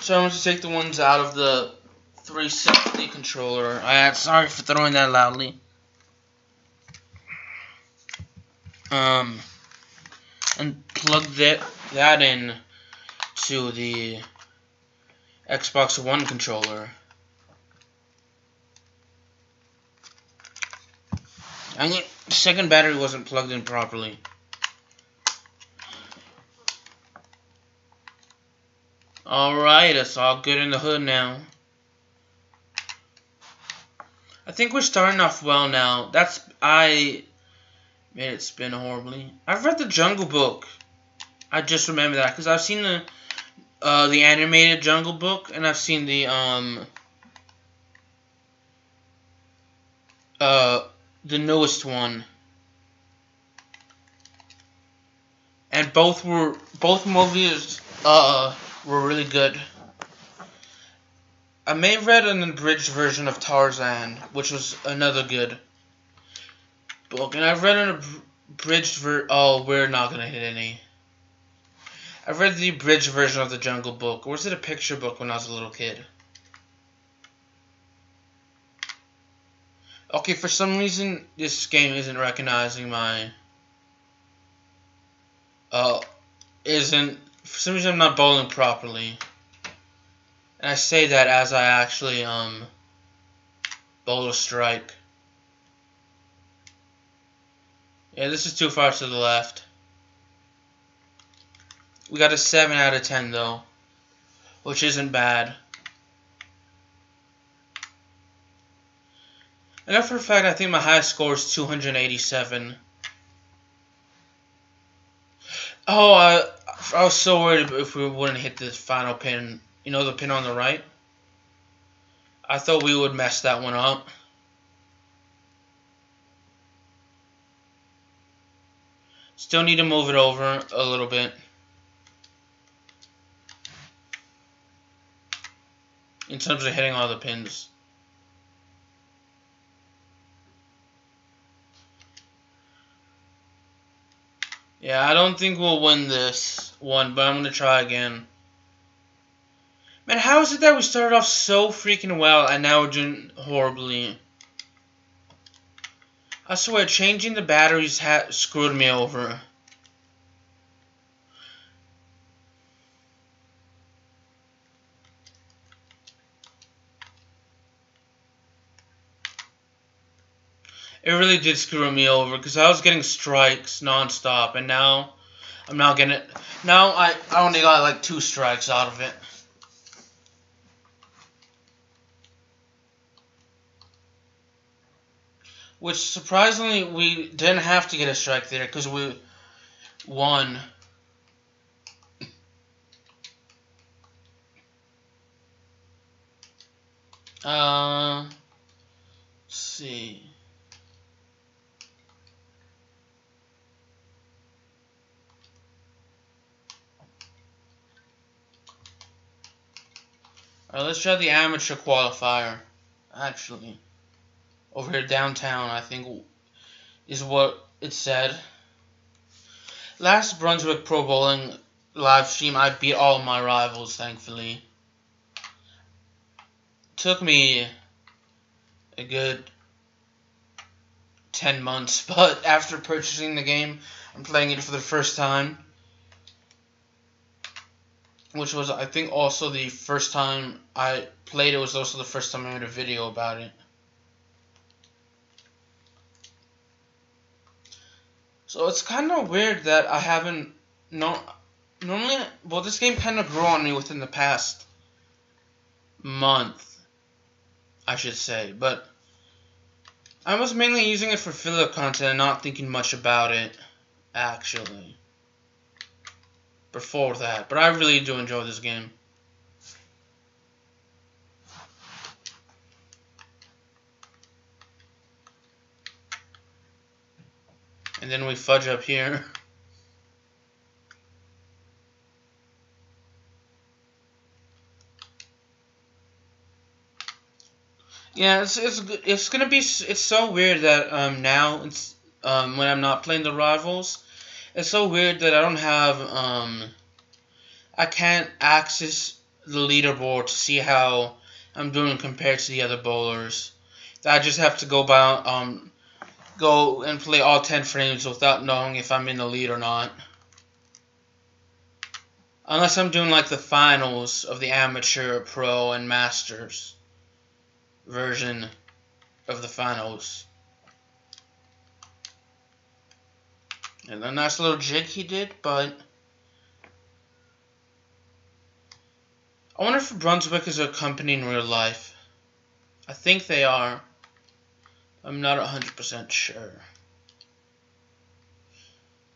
Speaker 1: so I'm going to take the ones out of the 360 controller. Sorry for throwing that loudly. And plug that in to the Xbox One controller. The second battery wasn't plugged in properly. Alright, it's all good in the hood now. I think we're starting off well now. I made it spin horribly. I've read the Jungle Book. I just remember that because I've seen the animated Jungle Book, and I've seen the newest one. And both movies were really good. I may have read an abridged version of Tarzan, which was another good book. And I've read an abridged oh, we're not gonna hit any. I've read the abridged version of the Jungle Book. Or was it a picture book when I was a little kid? Okay, for some reason, this game isn't recognizing my... For some reason I'm not bowling properly. And I say that as I actually, bowl a strike. Yeah, this is too far to the left. We got a 7 out of 10 though, which isn't bad. And for a fact, I think my highest score is 287. Oh, I was so worried if we wouldn't hit this final pin. You know, the pin on the right? I thought we would mess that one up. Still need to move it over a little bit. In terms of hitting all the pins. Yeah, I don't think we'll win this one, but I'm going to try again. Man, how is it that we started off so freaking well and now we're doing horribly? I swear, changing the batteries screwed me over. It really did screw me over because I was getting strikes non-stop, and now I'm not getting it. Now I only got like 2 strikes out of it. Which, surprisingly, we didn't have to get a strike there because we won. Let's see. Alright, let's try the amateur qualifier. Actually, over here downtown, I think, is what it said. Last Brunswick Pro Bowling live stream, I beat all of my rivals, thankfully. Took me a good 10 months, but after purchasing the game, I'm playing it for the first time. Which was, I think, also the first time I played it was also the first time I made a video about it. So it's kind of weird that I haven't... Normally, well, this game kind of grew on me within the past month, I should say. But I was mainly using it for filler content and not thinking much about it, actually. Before that, but I really do enjoy this game. And then we fudge up here. Yeah, it's gonna be, it's so weird that now it's when I'm not playing the rivals. It's so weird that I don't have, I can't access the leaderboard to see how I'm doing compared to the other bowlers. I just have to go and play all 10 frames without knowing if I'm in the lead or not. Unless I'm doing like the finals of the amateur, pro, and masters version of the finals. And a nice little jig he did, but I wonder if Brunswick is a company in real life. I think they are. I'm not 100% sure.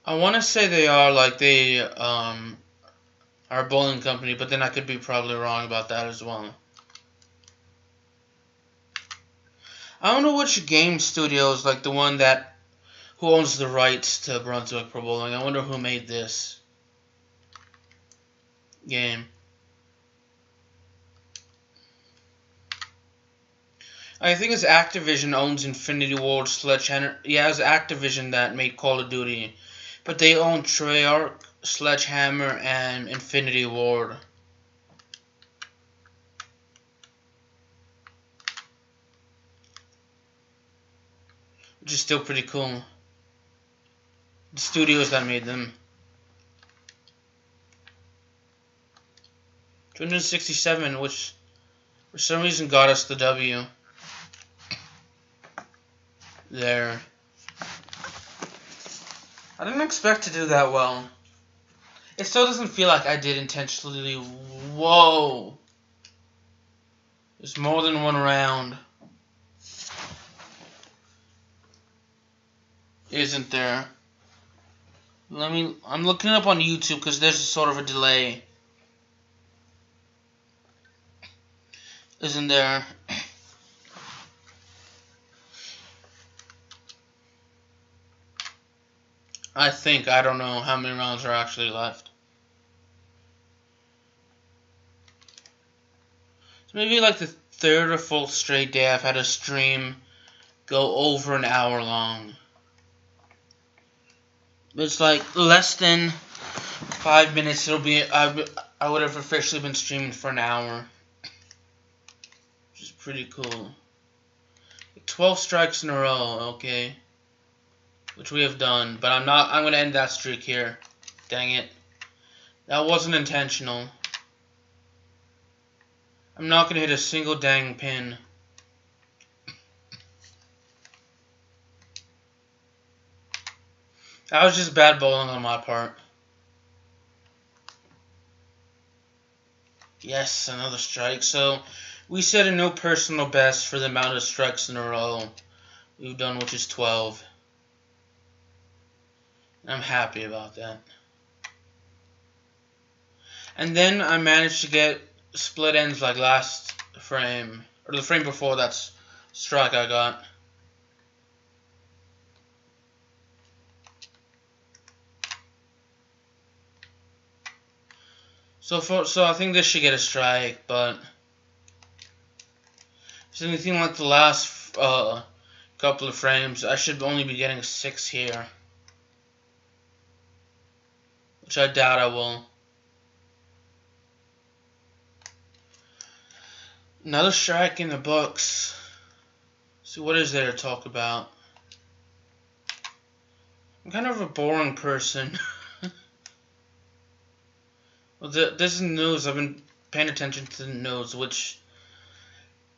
Speaker 1: I want to say they are, like they are a bowling company, but then I could be probably wrong about that as well. I don't know which game studio is like the one that who owns the rights to Brunswick Pro Bowling. I wonder who made this game. I think it's Activision owns Infinity Ward, Sledgehammer. Yeah, it's Activision that made Call of Duty. But they own Treyarch, Sledgehammer, and Infinity Ward. Which is still pretty cool. The studios that made them. 267, which for some reason got us the W. There. I didn't expect to do that well. It still doesn't feel like I did intentionally. Whoa. There's more than one round. Isn't there? I'm looking it up on YouTube because there's sort of a delay. Isn't there? I don't know how many rounds are actually left. So maybe like the third or fourth straight day I've had a stream go over an hour long. It's like less than 5 minutes. I would have officially been streaming for an hour, which is pretty cool. 12 strikes in a row, okay, which we have done. But I'm gonna end that streak here. Dang it, that wasn't intentional. I'm not gonna hit a single dang pin. That was just bad bowling on my part. Yes, another strike. So we set a new personal best for the amount of strikes in a row we've done, which is 12. I'm happy about that. And then I managed to get split ends like last frame, or the frame before that strike I got. So I think this should get a strike, but if it's anything like the last couple of frames, I should only be getting 6 here, which I doubt I will. Another strike in the books. See, what is there to talk about? I'm kind of a boring person. Well, this is news. I've been paying attention to the news, which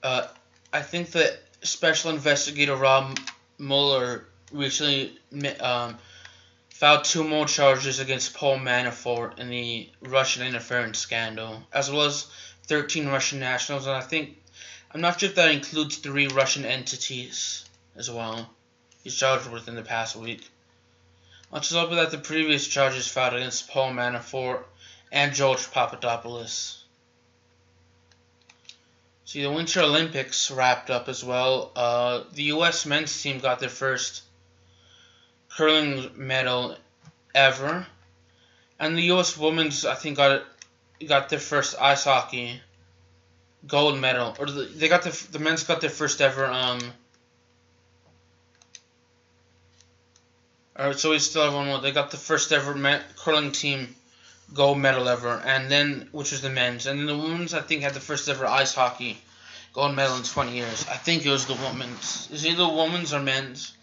Speaker 1: I think that Special Investigator Rob Mueller recently filed 2 more charges against Paul Manafort in the Russian interference scandal, as well as 13 Russian nationals, and I'm not sure if that includes 3 Russian entities as well. He's charged with in the past week. Much as that the previous charges filed against Paul Manafort and George Papadopoulos. See, the Winter Olympics wrapped up as well. The U.S. men's team got their first curling medal ever, and the U.S. women's, I think, got their first ice hockey gold medal, or the men's got their first ever Alright, so we still have one more. They got the first ever curling team gold medal ever, and then, which was the men's, and then the women's, I think, had the first ever ice hockey gold medal in 20 years. I think it was the women's. Is it either women's or men's?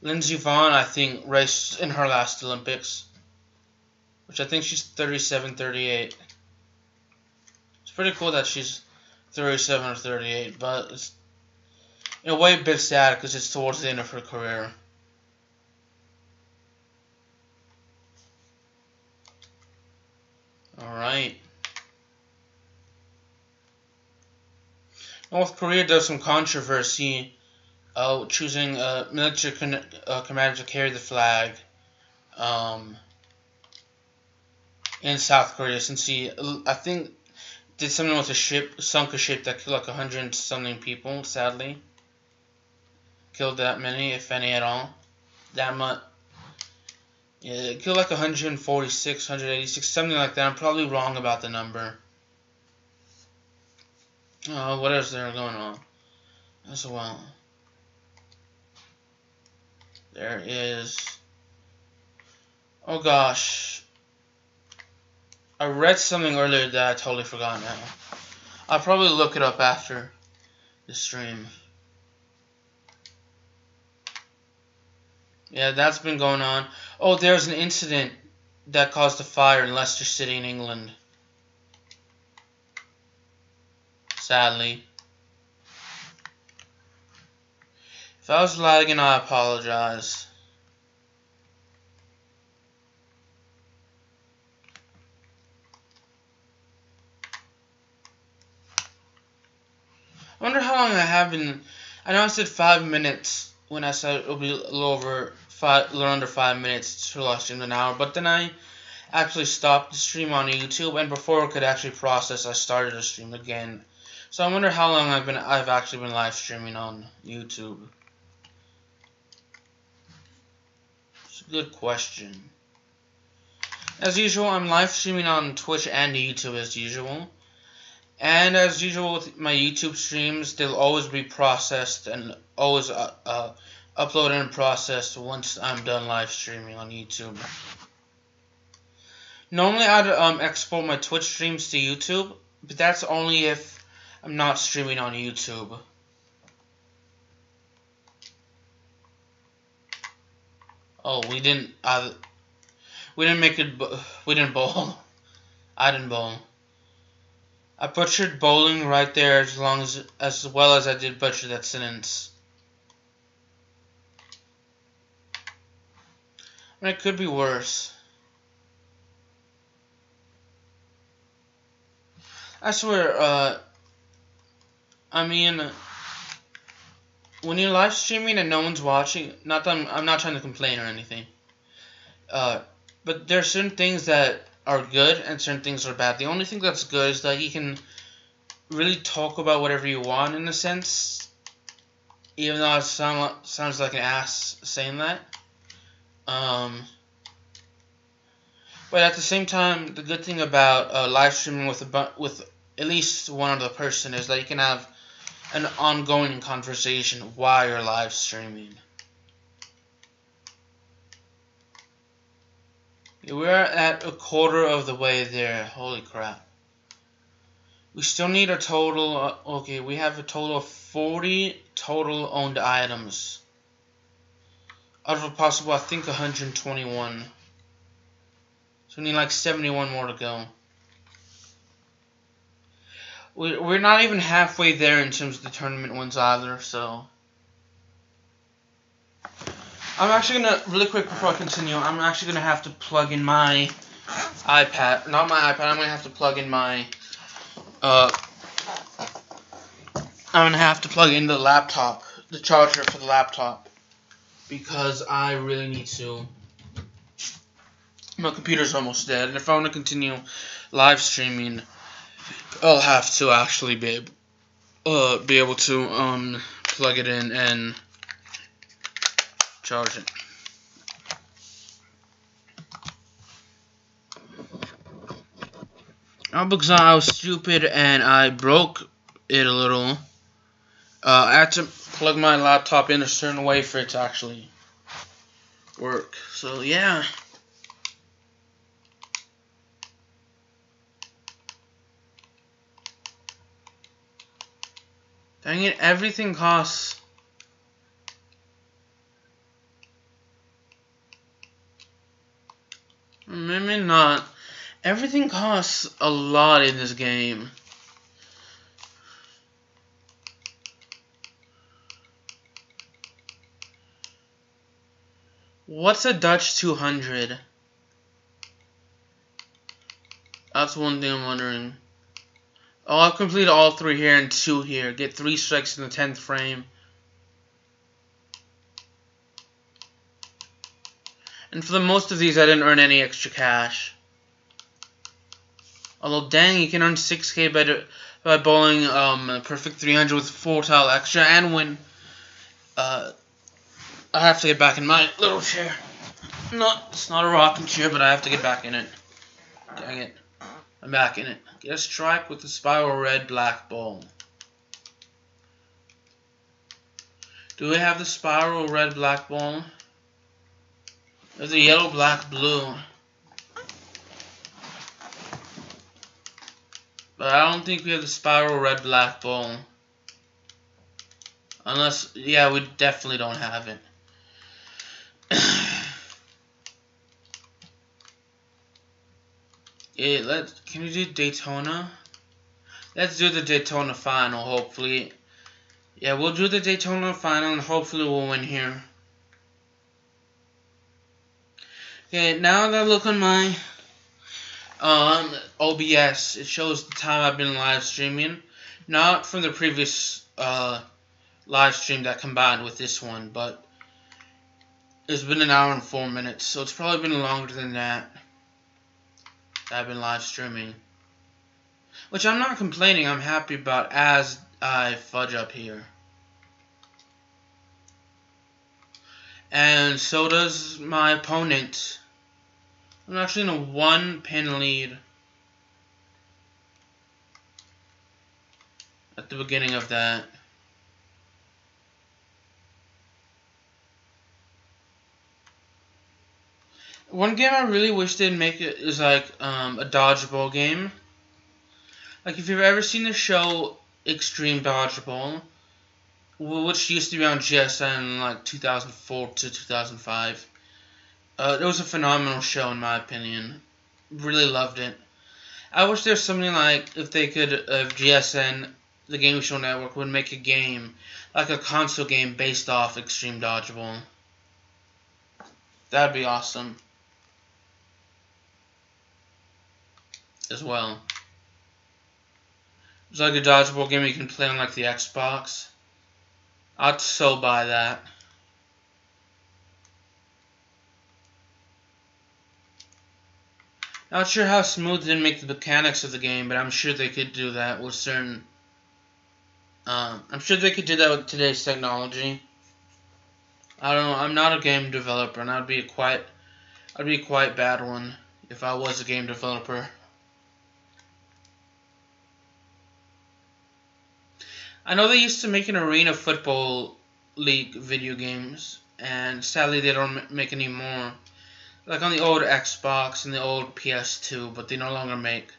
Speaker 1: Lindsey Vonn, I think, raced in her last Olympics, which I think she's 37, 38. It's pretty cool that she's 37 or 38, but it's in a way a bit sad because it's towards the end of her career. Alright. North Korea does some controversy choosing a military commander to carry the flag in South Korea, since he, I think, did something with a ship, sunk a ship that killed like 100-something people, sadly. Killed that many, if any at all. That much. Yeah, it killed like 146, 186, something like that. I'm probably wrong about the number. What else is there going on as well? There is... Oh gosh. I read something earlier that I totally forgot now. I'll probably look it up after the stream. Yeah, that's been going on. Oh, there's an incident that caused a fire in Leicester City in England. Sadly. If I was lagging, I apologize. I know I said 5 minutes when I said it'll be a little under 5 minutes to last in an hour, but then I actually stopped the stream on YouTube, and before it could actually process, I started the stream again. So I wonder how long I've actually been live streaming on YouTube. It's a good question. As usual, I'm live streaming on Twitch and YouTube as usual. And as usual with my YouTube streams, they'll always be processed and always uploaded and processed once I'm done live streaming on YouTube. Normally I'd export my Twitch streams to YouTube, but that's only if I'm not streaming on YouTube. Oh, we didn't bowl. I didn't bowl. I butchered bowling right there as well as I did butcher that sentence. I mean, it could be worse. I swear, I mean, when you're live streaming and no one's watching, not that I'm not trying to complain or anything, but there are certain things that are good and certain things are bad. The only thing that's good is that you can really talk about whatever you want in a sense, even though it sounds like an ass saying that. But at the same time, the good thing about live streaming with at least one other person is that you can have an ongoing conversation while you're live streaming. We're at a quarter of the way there. Holy crap. We still need a total... okay, we have a total of 40 total owned items. Out of a possible, I think, 121. So we need like 71 more to go. We're not even halfway there in terms of the tournament wins either, so... I'm actually going to, really quick before I continue, I'm actually going to have to plug in my iPad. Not my iPad, I'm going to have to plug in my... I'm going to have to plug in the laptop, the charger for the laptop. Because I really need to. My computer's almost dead, and if I want to continue live streaming, I'll have to actually be able to plug it in and charge it. Because I was stupid and I broke it a little. I had to plug my laptop in a certain way for it to actually work. So yeah. Dang it, everything costs... maybe not. Everything costs a lot in this game. What's a Dutch 200? That's one thing I'm wondering. Oh, I've completed all 3 here and 2 here. Get 3 strikes in the 10th frame. And for the most of these, I didn't earn any extra cash. Although, dang, you can earn 6K by bowling a perfect 300 with 4 tile extra and win. I have to get back in my little chair. No, it's not a rocking chair, but I have to get back in it. Dang it. I'm back in it. Get a strike with the spiral red black ball. Do we have the spiral red black ball? There's a yellow black blue. But I don't think we have the spiral red black ball. Unless, yeah, we definitely don't have it. Yeah, can we do Daytona? Let's do the Daytona final, hopefully. Yeah, we'll do the Daytona final and hopefully we'll win here. Okay, now that I look on my OBS, it shows the time I've been live streaming. Not from the previous live stream that combined with this one, but it's been an hour and 4 minutes, so it's probably been longer than that I've been live streaming. Which I'm not complaining, I'm happy about as I fudge up here. And so does my opponent. I'm actually in a 1-pin lead at the beginning of that. One game I really wish they'd make it is like a dodgeball game. Like if you've ever seen the show Extreme Dodgeball, which used to be on GSN in like 2004 to 2005. It was a phenomenal show in my opinion. Really loved it. I wish there was something like if they could, if GSN, the Game Show Network, would make a game, like a console game based off Extreme Dodgeball. That'd be awesome. As well. It's like a dodgeball game you can play on like the Xbox. I'd so buy that. Not sure how smooth they make the mechanics of the game, but I'm sure they could do that with certain. I'm sure they could do that with today's technology. I don't know. I'm not a game developer, and I'd be a quite bad one if I was a game developer. I know they used to make an arena football league video games, and sadly they don't make any more. Like on the old Xbox and the old PS2, but they no longer make.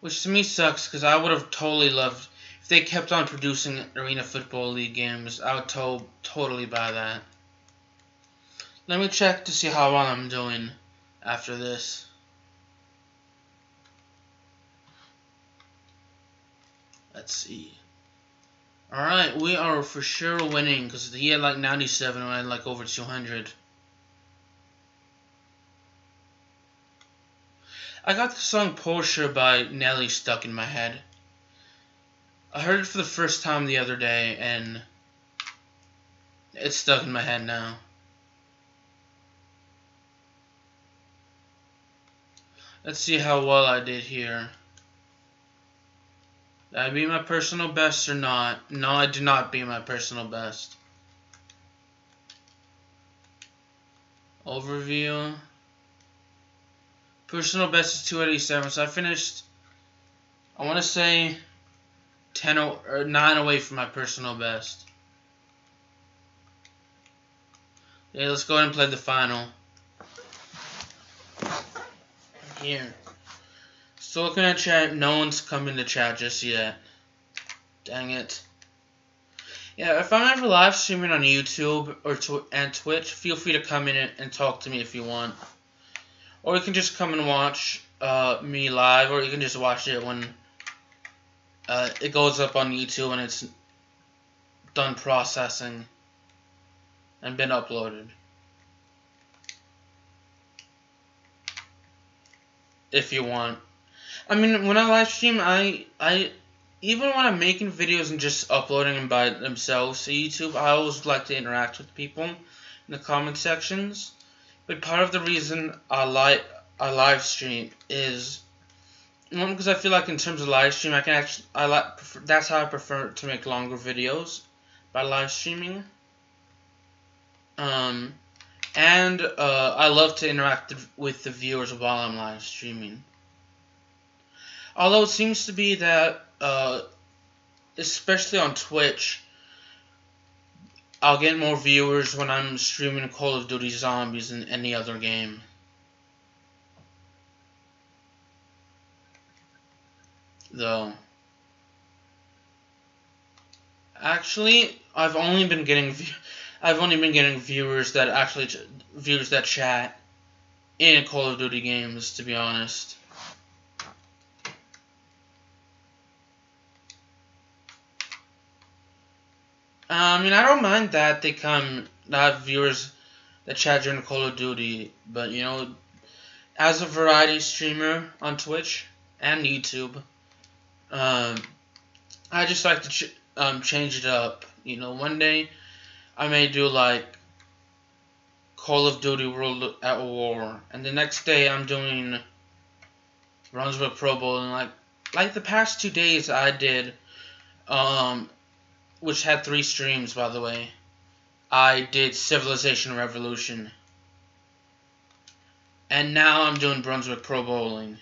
Speaker 1: Which to me sucks, because I would have totally loved, if they kept on producing arena football league games, I would totally buy that. Let me check to see how well I'm doing after this. Let's see. Alright, we are for sure winning, because he had like 97 and I had like over 200. I got the song Porsche by Nelly stuck in my head. I heard it for the first time the other day, and it's stuck in my head now. Let's see how well I did here. Did I beat my personal best or not? No, I did not beat my personal best. Overview. Personal best is 287, so I finished, I want to say, 9 away from my personal best. Okay, let's go ahead and play the final. Here. Still looking at chat, no one's come into chat just yet. Dang it. Yeah, if I'm ever live streaming on YouTube and Twitch, feel free to come in and talk to me if you want. Or you can just come and watch me live, or you can just watch it when it goes up on YouTube and it's done processing and been uploaded. If you want. I mean, when I live stream, I even when I'm making videos and just uploading them by themselves to YouTube, I always like to interact with people in the comment sections. But part of the reason I live stream is one, because I feel like in terms of live stream, that's how I prefer to make longer videos, by live streaming. And I love to interact with the viewers while I'm live streaming. Although it seems to be that, especially on Twitch, I'll get more viewers when I'm streaming Call of Duty Zombies than any other game. Though, actually, I've only been getting viewers that chat in Call of Duty games, to be honest. I mean, I don't mind that they have viewers that chat during Call of Duty, but, you know, as a variety streamer on Twitch and YouTube, I just like to change it up. You know, one day I may do like Call of Duty World at War, and the next day I'm doing Brunswick Pro Bowl, and like the past 2 days I did, which had 3 streams by the way. I did Civilization Revolution, and now I'm doing Brunswick Pro Bowling.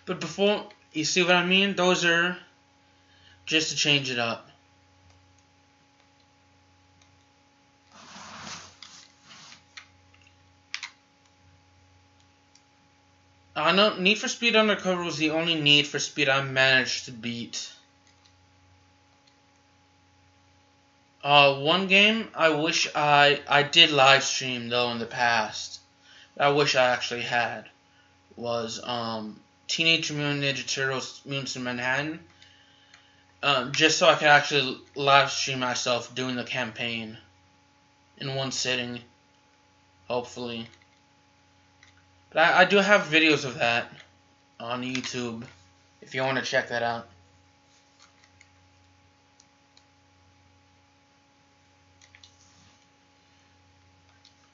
Speaker 1: But before, you see what I mean? Those are just to change it up. I know Need for Speed Undercover was the only Need for Speed I managed to beat. One game I wish I did live stream though in the past. I wish I actually had was Teenage Mutant Ninja Turtles: Mutants in Manhattan. Just so I could actually live stream myself doing the campaign in one sitting, hopefully. But I do have videos of that on YouTube if you want to check that out.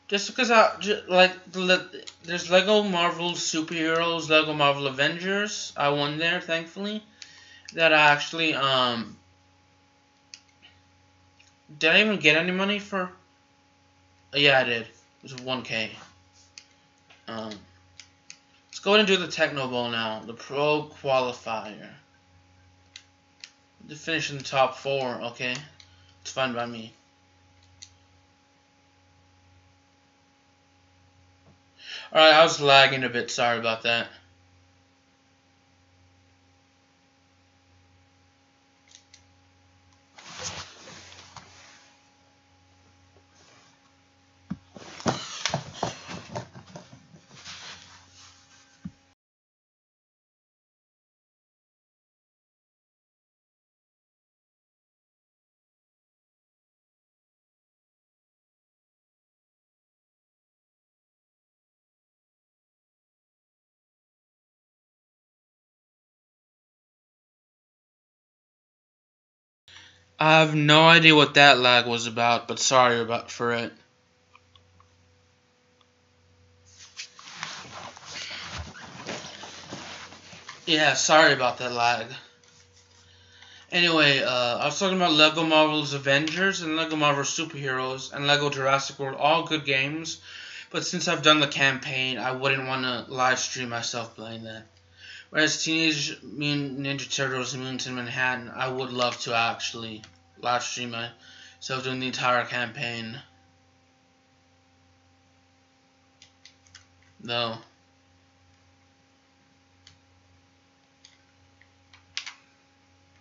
Speaker 1: Just because there's Lego Marvel Superheroes, Lego Marvel Avengers. I won there, thankfully. That I actually did I even get any money for? Yeah, I did. It was 1K. Let's go ahead and do the Techno Bowl now. The Pro Qualifier. To finish in the top 4, okay? It's fine by me. Alright, I was lagging a bit. Sorry about that. I have no idea what that lag was about, but sorry for it. Yeah, sorry about that lag. Anyway, I was talking about Lego Marvel's Avengers and Lego Marvel Superheroes and Lego Jurassic World, all good games. But since I've done the campaign, I wouldn't want to live stream myself playing that. Whereas Teenage Mutant Ninja Turtles and Mutants in Manhattan, I would love to actually live stream myself doing the entire campaign. Though.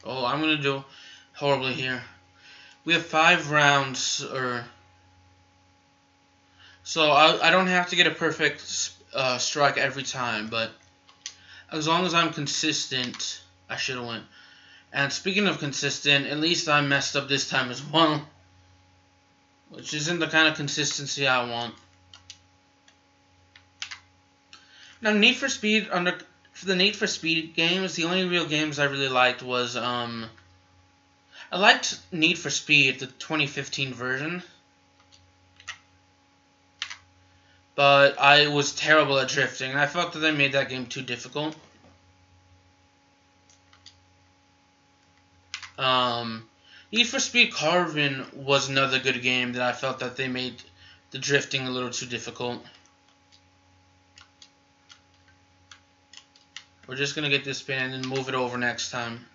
Speaker 1: Oh, I'm going to do horribly here. We have 5 rounds, so I don't have to get a perfect strike every time, but as long as I'm consistent, I should win. And speaking of consistent, at least I messed up this time as well, which isn't the kind of consistency I want. Now, for the Need for Speed games, the only real games I really liked was I liked Need for Speed, the 2015 version, but I was terrible at drifting, and I felt that they made that game too difficult. Need for Speed Carbon was another good game that I felt that they made the drifting a little too difficult. We're just going to get this spin and then move it over next time.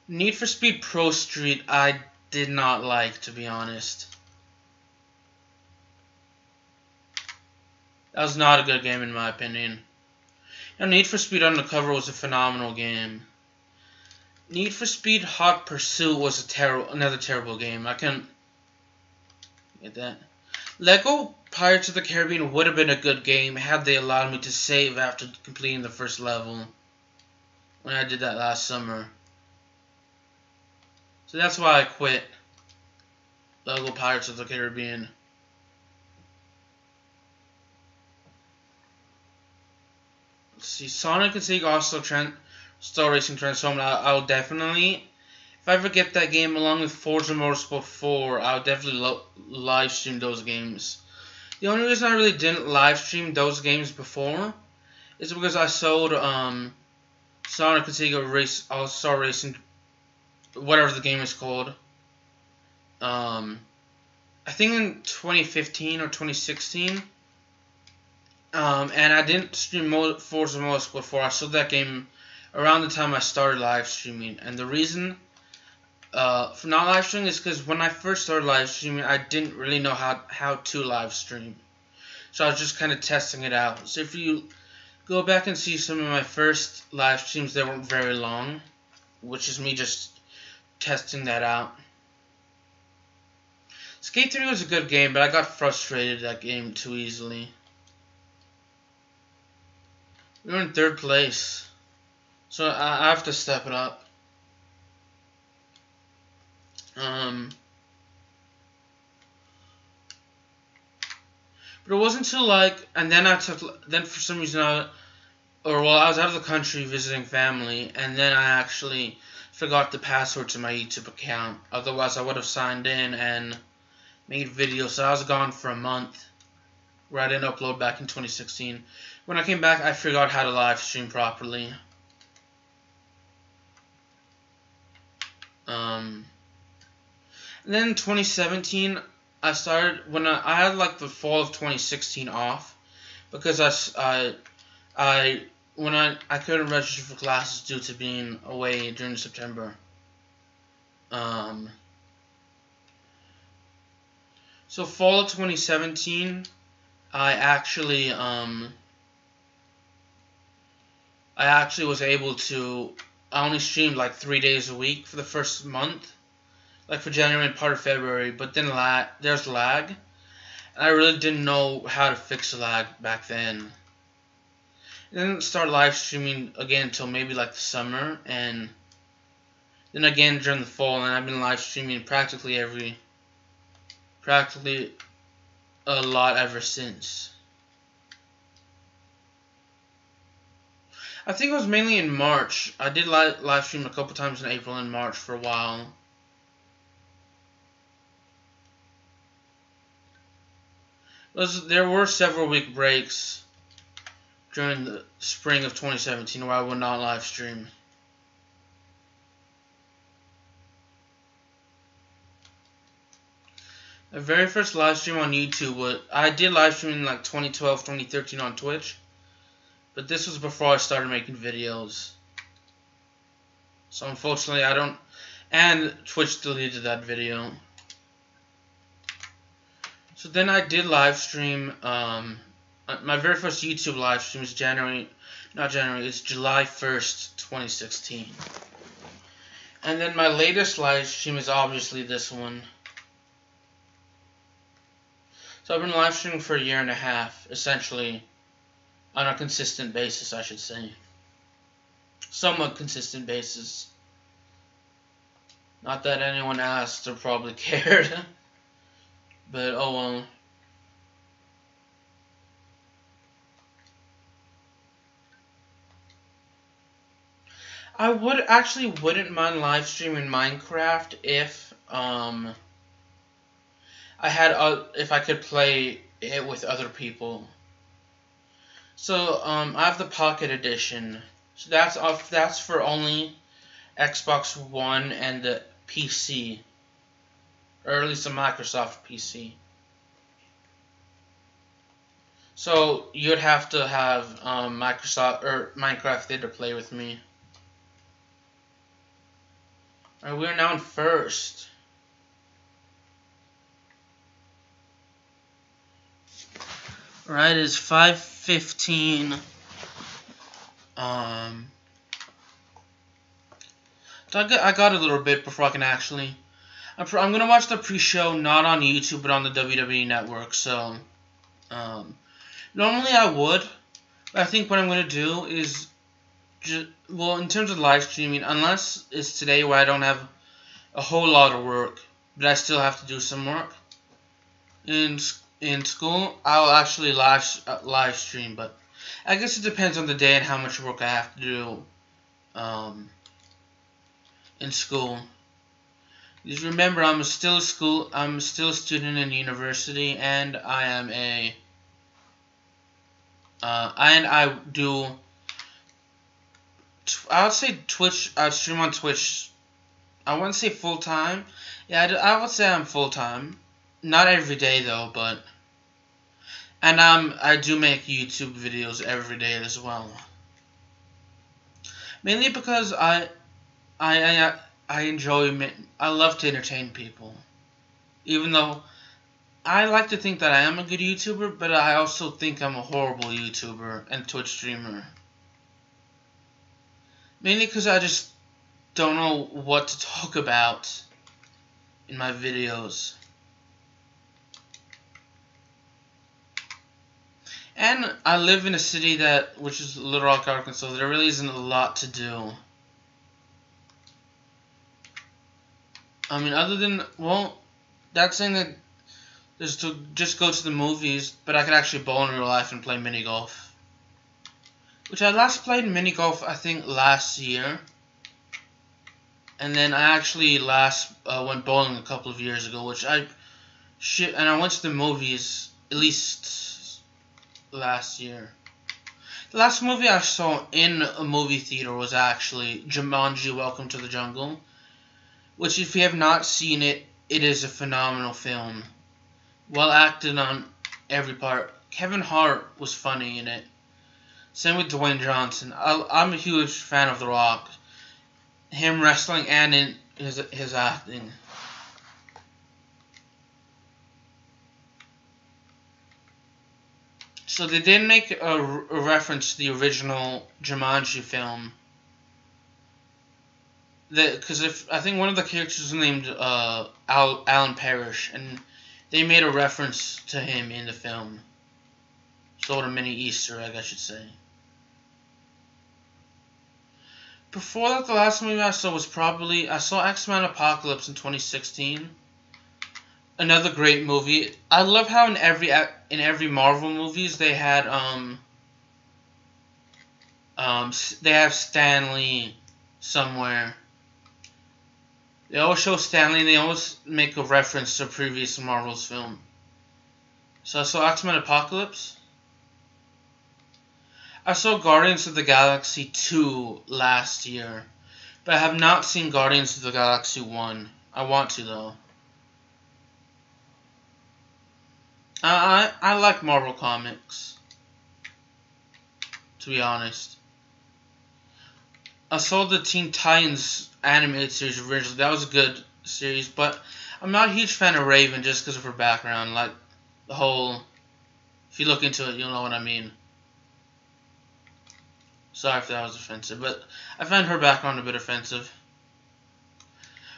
Speaker 1: Need for Speed Pro Street I did not like, to be honest. That was not a good game in my opinion. Now, Need for Speed Undercover was a phenomenal game. Need for Speed Hot Pursuit was another terrible game. I couldn't get that. Lego Pirates of the Caribbean would have been a good game had they allowed me to save after completing the first level when I did that last summer. So that's why I quit Lego Pirates of the Caribbean. Let's see, Sonic and Sega also Star Racing Transformed, I'll definitely, if I ever get that game along with Forza Motorsport 4, I'll definitely live stream those games. The only reason I really didn't live stream those games before is because I sold Sonic Contigo Race All Star Racing, whatever the game is called. I think in 2015 or 2016. And I didn't stream Forza Motorsport 4. I sold that game around the time I started live streaming. And the reason for not live streaming is because when I first started live streaming, I didn't really know how to live stream. So I was just kind of testing it out. So if you go back and see some of my first live streams, they weren't very long, which is me just testing that out. Skate 3 was a good game, but I got frustrated that game too easily. We were in 3rd place, so I have to step it up. But it wasn't until and then for some reason I was out of the country visiting family, and then I actually forgot the password to my YouTube account. Otherwise, I would have signed in and made videos. So I was gone for a month, where I didn't upload back in 2016. When I came back, I forgot how to live stream properly. And then in 2017, I started when I had the fall of 2016 off because I couldn't register for classes due to being away during September. So fall of 2017, I actually was able to. I only streamed 3 days a week for the first month, for January and part of February. But then there's lag, and I really didn't know how to fix the lag back then. I didn't start live streaming again until maybe the summer, and then again during the fall. And I've been live streaming practically a lot ever since. I think it was mainly in March. I did live stream a couple times in April and March for a while. There were several week breaks during the spring of 2017 where I would not live stream. My very first live stream on YouTube I did live stream in 2012, 2013 on Twitch. But this was before I started making videos. So unfortunately and Twitch deleted that video. So then I did live stream, my very first YouTube live stream is it's July 1st, 2016. And then my latest live stream is obviously this one. So I've been live streaming for a year and a half, essentially. On a consistent basis, I should say. Somewhat consistent basis. Not that anyone asked or probably cared. But, oh well. I wouldn't mind live streaming Minecraft if I could play it with other people. So I have the Pocket Edition. So that's for only Xbox One and the PC, or at least a Microsoft PC. So you'd have to have Microsoft or Minecraft there to play with me. Alright, we're now in first. Alright, it's 5:15. So I got a little bit before I can actually. I'm gonna watch the pre-show not on YouTube but on the WWE Network. So normally I would, but I think what I'm gonna do is in terms of live streaming, unless it's today where I don't have a whole lot of work, but I still have to do some work in school, I'll actually live stream. But I guess it depends on the day and how much work I have to do um, in school. Just remember, I'm still a student in university, and I am and I do. I would say Twitch. I stream on Twitch. I wouldn't say full time. Yeah, I would say I'm full time. Not every day though, but and I do make YouTube videos every day as well. Mainly because I enjoy. I love to entertain people, even though I like to think that I am a good YouTuber, but I also think I'm a horrible YouTuber and Twitch streamer. Mainly because I just don't know what to talk about in my videos. And I live in a city which is Little Rock, Arkansas. There really isn't a lot to do. I mean, other than, well, that's saying that is to just go to the movies, but I could actually bowl in real life and play mini golf. Which I last played mini golf, I think, last year. And then I actually last went bowling a couple of years ago, and I went to the movies at least last year. The last movie I saw in a movie theater was actually Jumanji: Welcome to the Jungle, which, if you have not seen it, it is a phenomenal film. Well acted on every part. Kevin Hart was funny in it. Same with Dwayne Johnson. I'm a huge fan of The Rock. Him wrestling and in his acting. So they did make a reference to the original Jumanji film. Because I think one of the characters was named Alan Parrish, and they made a reference to him in the film. Sort of mini Easter egg, I should say. Before that, the last movie I saw was I saw X-Men Apocalypse in 2016. Another great movie. I love how in every Marvel movies they had they have Stan Lee somewhere. They always show Stan Lee and they always make a reference to a previous Marvel's film. So I saw X-Men Apocalypse. I saw Guardians of the Galaxy 2 last year, but I have not seen Guardians of the Galaxy 1. I want to, though. I like Marvel Comics, to be honest. I saw the Teen Titans animated series originally. That was a good series, but I'm not a huge fan of Raven just because of her background. Like, the whole... If you look into it, you'll know what I mean. Sorry if that was offensive, but I find her background a bit offensive.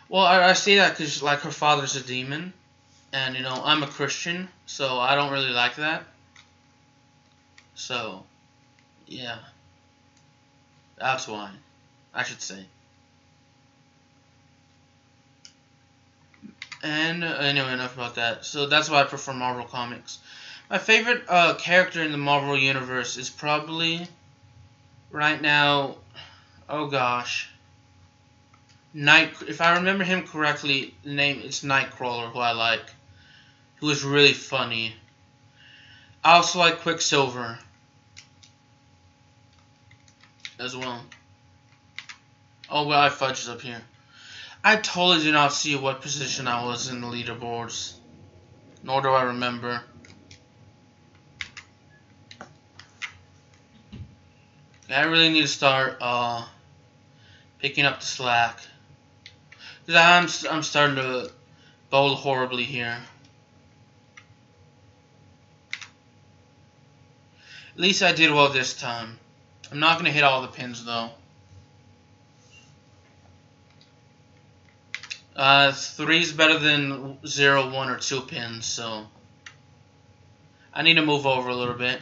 Speaker 1: Well, I say that because, like, her father's a demon, and, you know, I'm a Christian, so I don't really like that. So, yeah. That's why, I should say. And, anyway, enough about that. So, that's why I prefer Marvel Comics. My favorite character in the Marvel Universe is probably... Right now, oh gosh, if I remember him correctly, it's Nightcrawler, who I like, who is really funny. I also like Quicksilver as well. Oh well, I fudged up here. I totally do not see what position I was in the leaderboards, nor do I remember. I really need to start picking up the slack, because I'm starting to bowl horribly here. At least I did well this time. I'm not gonna hit all the pins though. 3 is better than 0, 1, or 2 pins, so I need to move over a little bit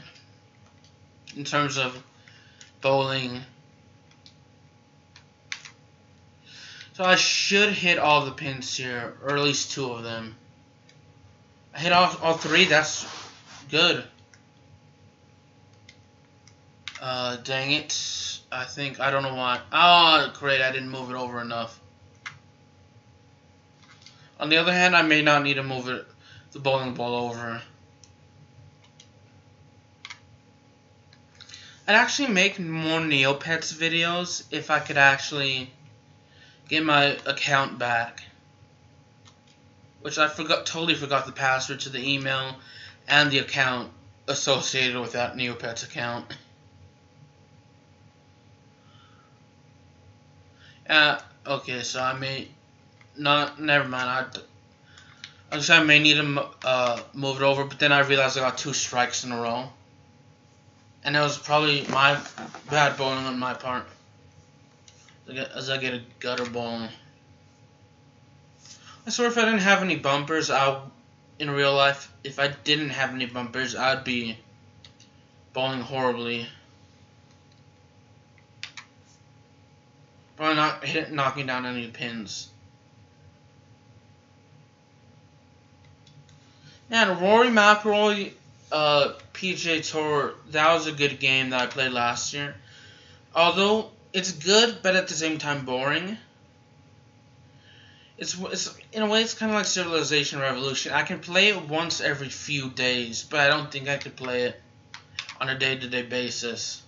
Speaker 1: in terms of bowling. So I should hit all the pins here, or at least 2 of them. I hit all 3, that's good. Dang it. I don't know why. Oh, great, I didn't move it over enough. On the other hand, I may not need to move the bowling ball over. I'd actually make more Neopets videos if I could actually get my account back. Which I totally forgot the password to the email and the account associated with that Neopets account. Okay, so I may not. Never mind. I may need to move it over, but then I realized I got 2 strikes in a row, and it was probably my bad bowling on my part, as I get a gutter ball. I swear, if I didn't have any bumpers, in real life, if I didn't have any bumpers, I'd be bowling horribly. Probably not knocking down any pins. And Rory McIlroy PGA Tour, that was a good game that I played last year. Although it's good, but at the same time boring. It's in a way it's kind of like Civilization Revolution. I can play it once every few days, but I don't think I could play it on a day-to-day basis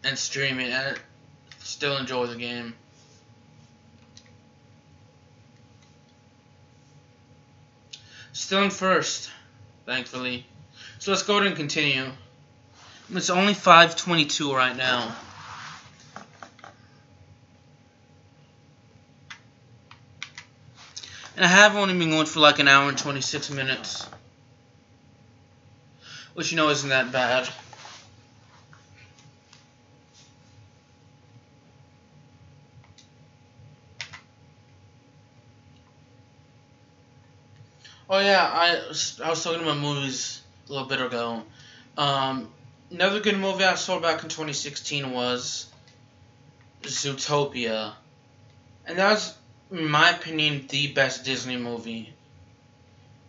Speaker 1: and stream it and still enjoy the game. Still in first, thankfully. So let's go ahead and continue. It's only 5:22 right now. And I have only been going for like an hour and 26 minutes. Which, you know, isn't that bad. Oh yeah, I was talking about movies a little bit ago. Another good movie I saw back in 2016 was Zootopia. And that was, in my opinion, the best Disney movie.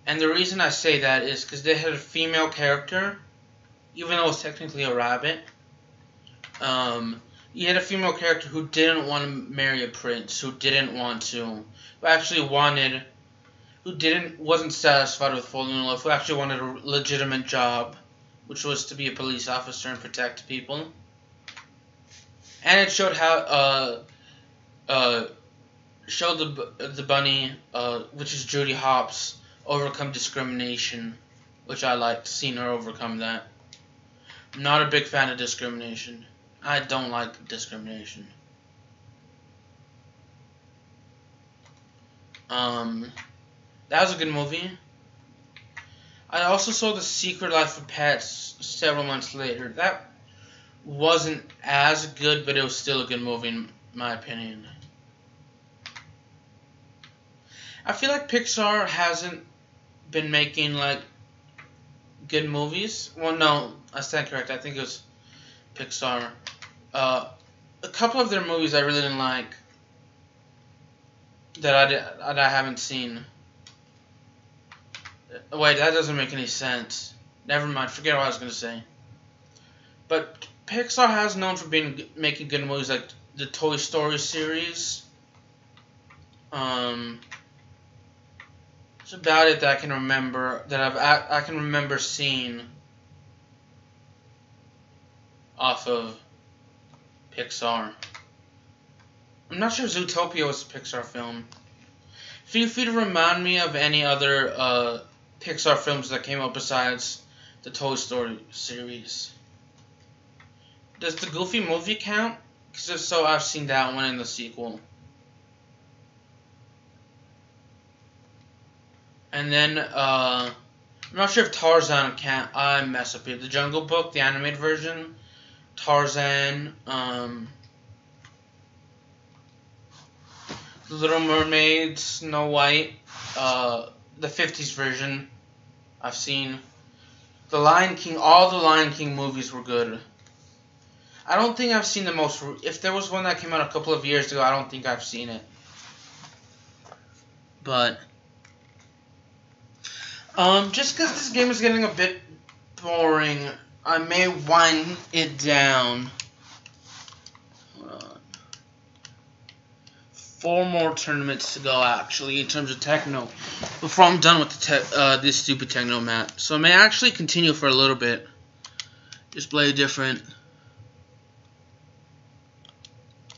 Speaker 1: And the reason I say that is because they had a female character, even though it was technically a rabbit. You had a female character who didn't want to marry a prince, who actually wasn't satisfied with falling in love, who actually wanted a legitimate job, which was to be a police officer and protect people. And it showed how, showed the bunny, which is Judy Hopps, overcome discrimination, which I liked, seeing her overcome that. I'm not a big fan of discrimination. I don't like discrimination. That was a good movie. I also saw The Secret Life of Pets several months later. That wasn't as good, but it was still a good movie in my opinion. I feel like Pixar hasn't been making, like, good movies. Well, no, I stand correct. I think it was Pixar. A couple of their movies I really didn't like that I haven't seen. Wait, that doesn't make any sense. Never mind. Forget what I was going to say. But Pixar has known for making good movies, like the Toy Story series. It's about it that I can remember, that I can remember seeing off of Pixar. I'm not sure Zootopia was a Pixar film. Feel free to remind me of any other Pixar films that came out besides the Toy Story series. Does the Goofy movie count? Because if so, I've seen that one in the sequel. And then, I'm not sure if Tarzan count. I mess up here. The Jungle Book, the animated version, Tarzan, The Little Mermaid, Snow White, the 50s version I've seen. The Lion King, all the Lion King movies were good. I don't think I've seen the most, if there was one that came out a couple of years ago, I don't think I've seen it. But, just because this game is getting a bit boring, I may wind it down. Hold on. 4 more tournaments to go, actually, in terms of techno, before I'm done with the this stupid techno map. So I may actually continue for a little bit. Just play different.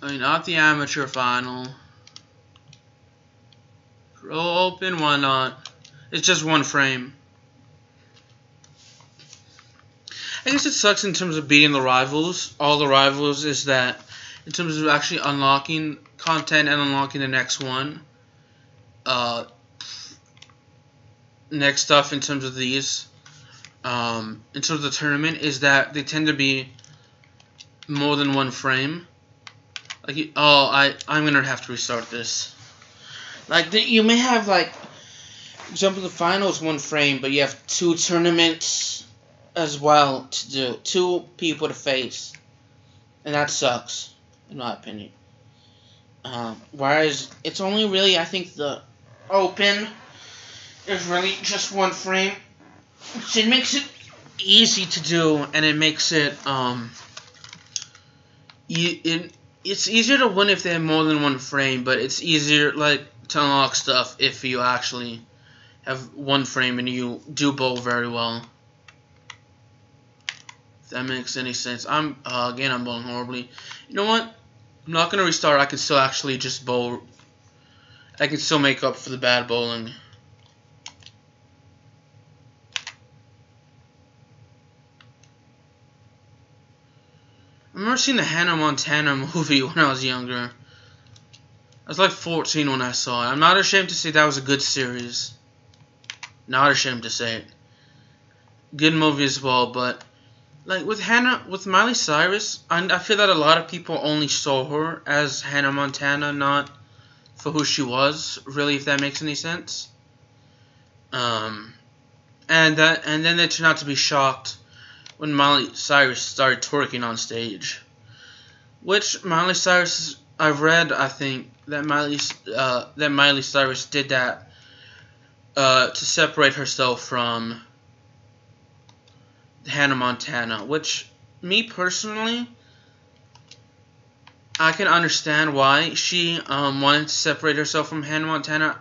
Speaker 1: I mean, not the amateur final. Pro open, why not? It's just 1 frame. I guess it sucks in terms of beating the rivals. All the rivals is that in terms of actually unlocking content and unlocking the next one. Next stuff in terms of these. In terms of the tournament is that they tend to be more than 1 frame. Like, I'm gonna have to restart this. Like, you may have, like, for example, the finals 1 frame, but you have 2 tournaments as well to do. 2 people to face. And that sucks, in my opinion. Whereas, it's only really, I think, the open is really just 1 frame. So it makes it easy to do, and it makes it, it's easier to win if they have more than 1 frame, but it's easier, like, to unlock stuff if you actually have 1 frame and you do bowl very well. If that makes any sense. Again, I'm bowling horribly. You know what? I'm not going to restart. I can still actually just bowl. I can still make up for the bad bowling. I remember seeing the Hannah Montana movie when I was younger. I was like 14 when I saw it. I'm not ashamed to say that was a good series. Not ashamed to say it. Good movie as well, but like with Miley Cyrus, I feel that a lot of people only saw her as Hannah Montana, not for who she was, really, if that makes any sense. And then they turned out to be shocked when Miley Cyrus started twerking on stage. Which Miley Cyrus, I've read, I think, that Miley Cyrus did that to separate herself from Hannah Montana, which, me personally, I can understand why she wanted to separate herself from Hannah Montana,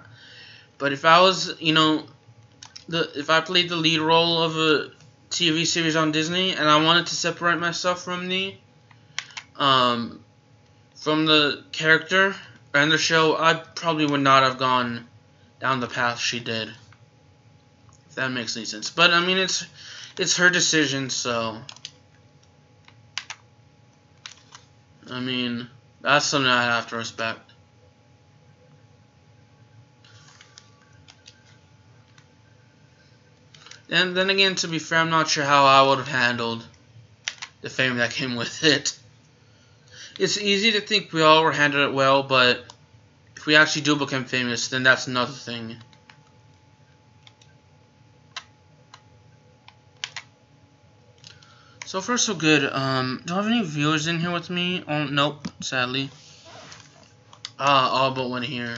Speaker 1: but if I was, if I played the lead role of a TV series on Disney and I wanted to separate myself from the character and the show, I probably would not have gone down the path she did. If that makes any sense. But I mean, it's her decision, so I mean, that's something I have to respect. And then again, to be fair, I'm not sure how I would have handled the fame that came with it. It's easy to think we all were handled it well, but if we actually do become famous, then that's another thing. So far, so good. Do I have any viewers in here with me? Oh, nope, sadly. All but one here.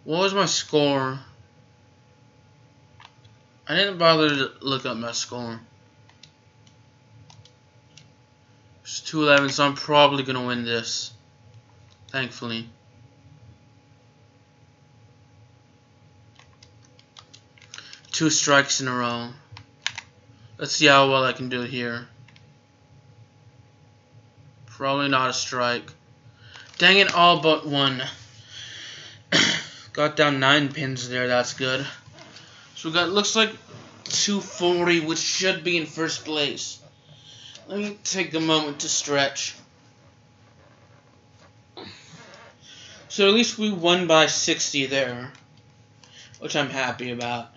Speaker 1: What was my score? I didn't bother to look up my score. It's 211, so I'm probably gonna win this. Thankfully. Two strikes in a row. Let's see how well I can do here. Probably not a strike. Dang it, all but one. Got down 9 pins there, that's good. So we got, looks like 240, which should be in first place. Let me take a moment to stretch. So at least we won by 60 there, which I'm happy about.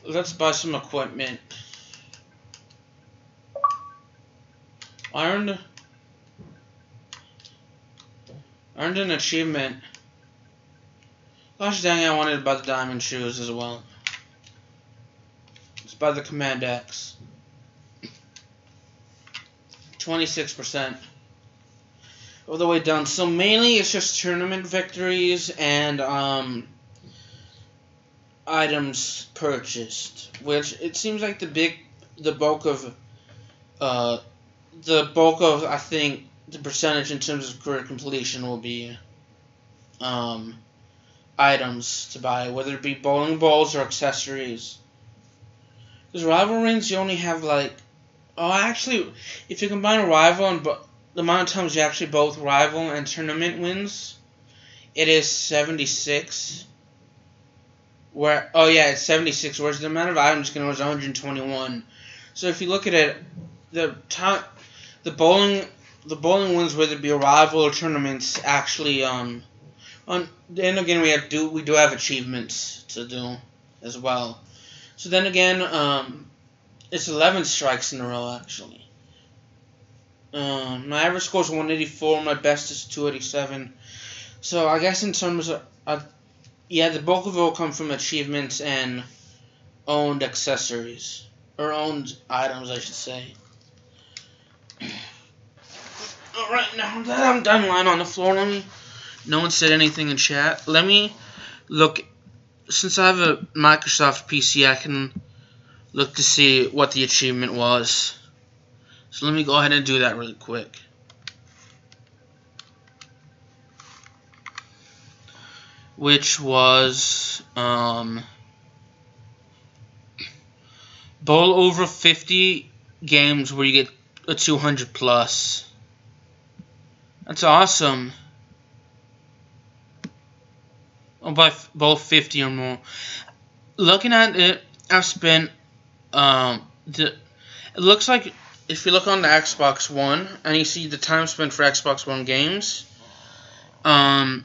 Speaker 1: Let's buy some equipment. I earned an achievement. Gosh dang it, I wanted to buy the diamond shoes as well. Let's buy the Command X. 26%. All the way down. So mainly it's just tournament victories and items purchased, which it seems like the bulk of I think the percentage in terms of career completion will be items to buy, whether it be bowling balls or accessories. Because rival rings, you only have like, actually, if you combine rival and the amount of times you actually both rival and tournament wins, it is 76. It's 76. Whereas the amount of items was 121. So if you look at it, the bowling wins, whether it be a rival or tournaments, actually then again we do have achievements to do as well. So then again, it's 11 strikes in a row actually. My average score is 184. My best is 287. So I guess in terms of the bulk of it will come from achievements and owned accessories or owned items, I should say. Alright, now that I'm done lying on the floor, no one said anything in chat. Let me look. Since I have a Microsoft PC, I can look to see what the achievement was. So let me go ahead and do that really quick. Which was bowl over 50 games where you get a 200 plus. That's awesome. By both 50 or more. Looking at it, I've spent it looks like if you look on the Xbox One and you see the time spent for Xbox One games, I've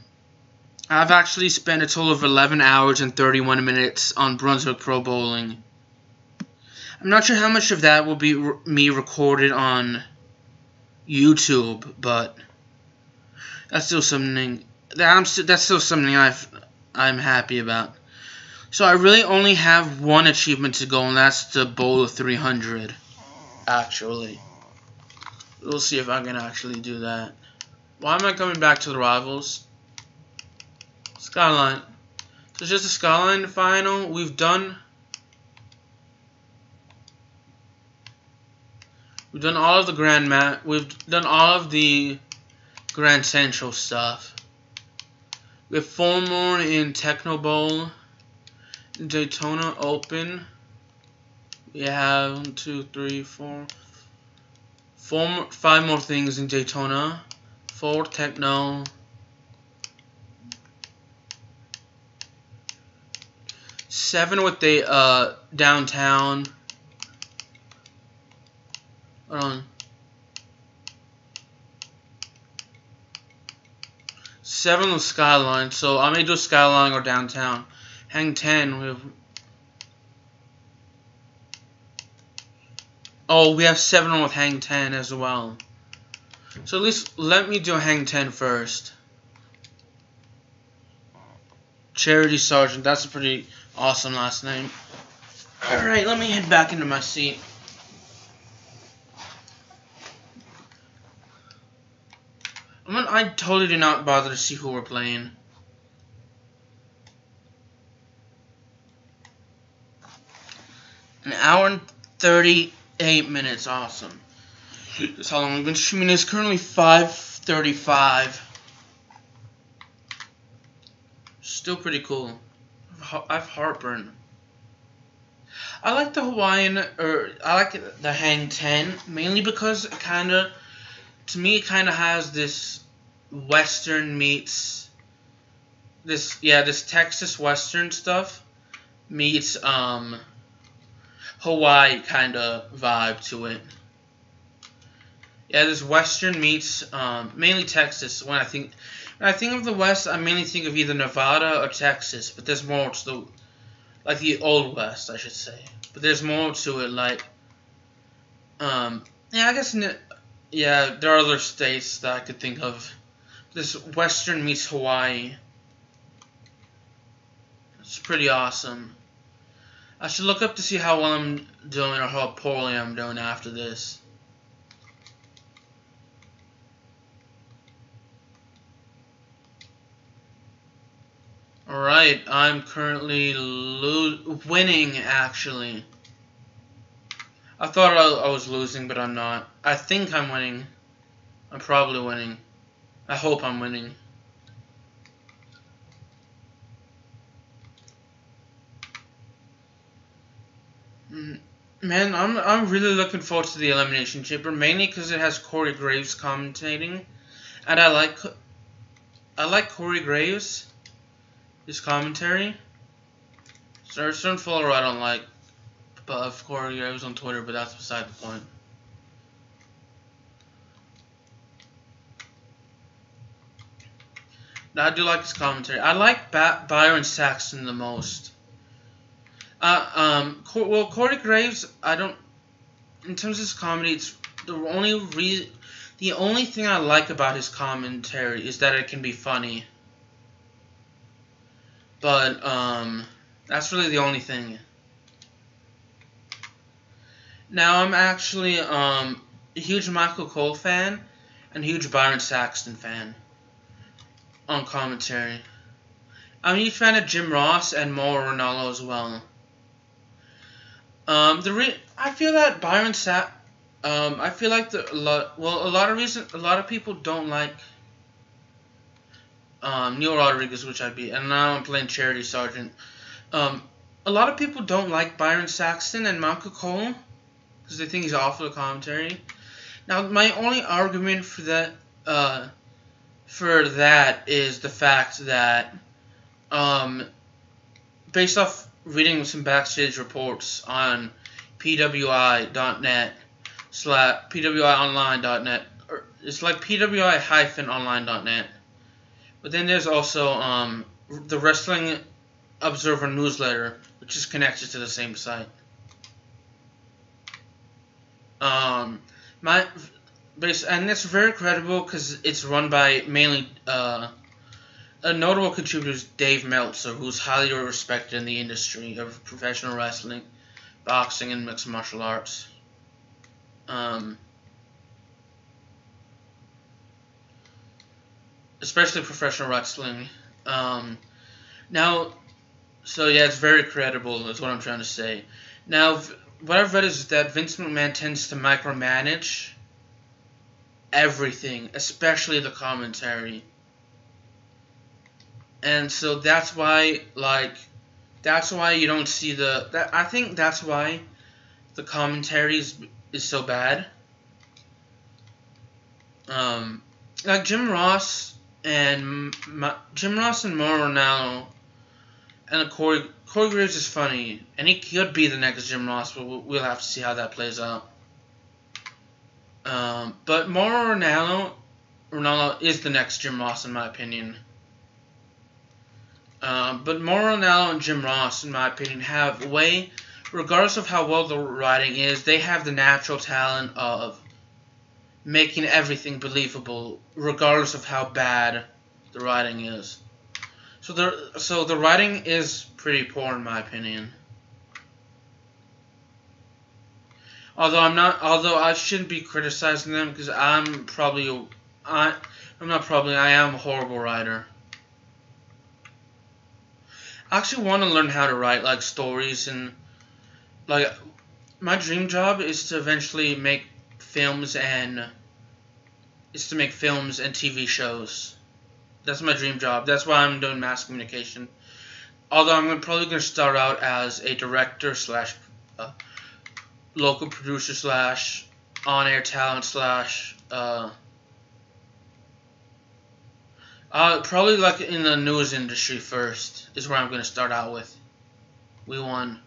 Speaker 1: actually spent a total of 11 hours and 31 minutes on Brunswick Pro Bowling. I'm not sure how much of that will be me recorded on YouTube, but that's still something I'm happy about. So I really only have one achievement to go, and that's the bowl of 300. Actually, we'll see if I can actually do that. Why am I coming back to the rivals? Skyline. So it's just a Skyline final. We've done all of the We've done all of the Grand Central stuff. We have 4 more in Techno Bowl, Daytona Open. We have 1, 2, 3, 4, 5 more things in Daytona. 4 Techno. 7 with the downtown. Hold on. 7 with Skyline, so I may do Skyline or downtown. Hang 10 with. Oh, we have 7 with Hang 10 as well. So at least let me do Hang 10 first. Charity Sergeant, that's a pretty awesome last name. Alright, let me head back into my seat. I totally did not bother to see who we're playing. An hour and 38 minutes, awesome. That's how long we've been streaming. It's currently 5:35. Still pretty cool. I have heartburn. I like the Hawaiian, I like the Hang 10, mainly because to me it kinda has this Western meets this Texas Western stuff meets Hawaii kinda vibe to it. Yeah, this Western meets mainly Texas. When I think of the West, I mainly think of either Nevada or Texas, but there's more to the Old West, I should say. But there's more to it, I guess there are other states that I could think of. This Western meets Hawaii. It's pretty awesome. I should look up to see how well I'm doing or how poorly I'm doing after this. Alright, I'm currently winning, actually. I thought I was losing, but I'm not. I think I'm winning. I'm probably winning. I hope I'm winning. Man, I'm really looking forward to the Elimination Chamber, mainly because it has Corey Graves commentating, and I like Corey Graves, his commentary. Certain follower I don't like, but of Corey Graves on Twitter, but that's beside the point. I do like his commentary. I like Byron Saxton the most. Well, Corey Graves, I don't. In terms of his comedy, it's the only thing I like about his commentary is that it can be funny. But that's really the only thing. Now I'm actually a huge Michael Cole fan and a huge Byron Saxton fan on commentary. I'm a huge fan of Jim Ross and Mauro Ranallo as well. I feel that I feel like a lot of people don't like Neil Rodriguez, which I beat, and now I'm playing Charity Sergeant. A lot of people don't like Byron Saxton and Michael Cole because they think he's awful at commentary. Now, my only argument for that is the fact that, based off reading some backstage reports on pwi.net pwionline.net, or it's like pwi-online.net. But then there's also the Wrestling Observer newsletter, which is connected to the same site. And it's very credible because it's run by mainly a notable contributor is Dave Meltzer, who's highly respected in the industry of professional wrestling, boxing, and mixed martial arts. Especially professional wrestling. It's very credible, that's what I'm trying to say. Now, what I've read is that Vince McMahon tends to micromanage everything, especially the commentary. And so that's why you don't see I think that's why the commentary is so bad. Like Jim Ross and Mauro Ranallo and Corey Graves is funny, and he could be the next Jim Ross, but we'll have to see how that plays out. But Mauro Ranallo is the next Jim Ross in my opinion. But Mauro Ranallo and Jim Ross, in my opinion, regardless of how well the writing is, they have the natural talent of making everything believable, regardless of how bad the writing is. So the writing is pretty poor, in my opinion. Although I shouldn't be criticizing them because I am a horrible writer. I actually want to learn how to write like stories, and like my dream job is to eventually make films and TV shows. That's my dream job. That's why I'm doing mass communication. Although I'm probably going to start out as a director / local producer / on-air talent probably like in the news industry first is where I'm going to start out with. We won,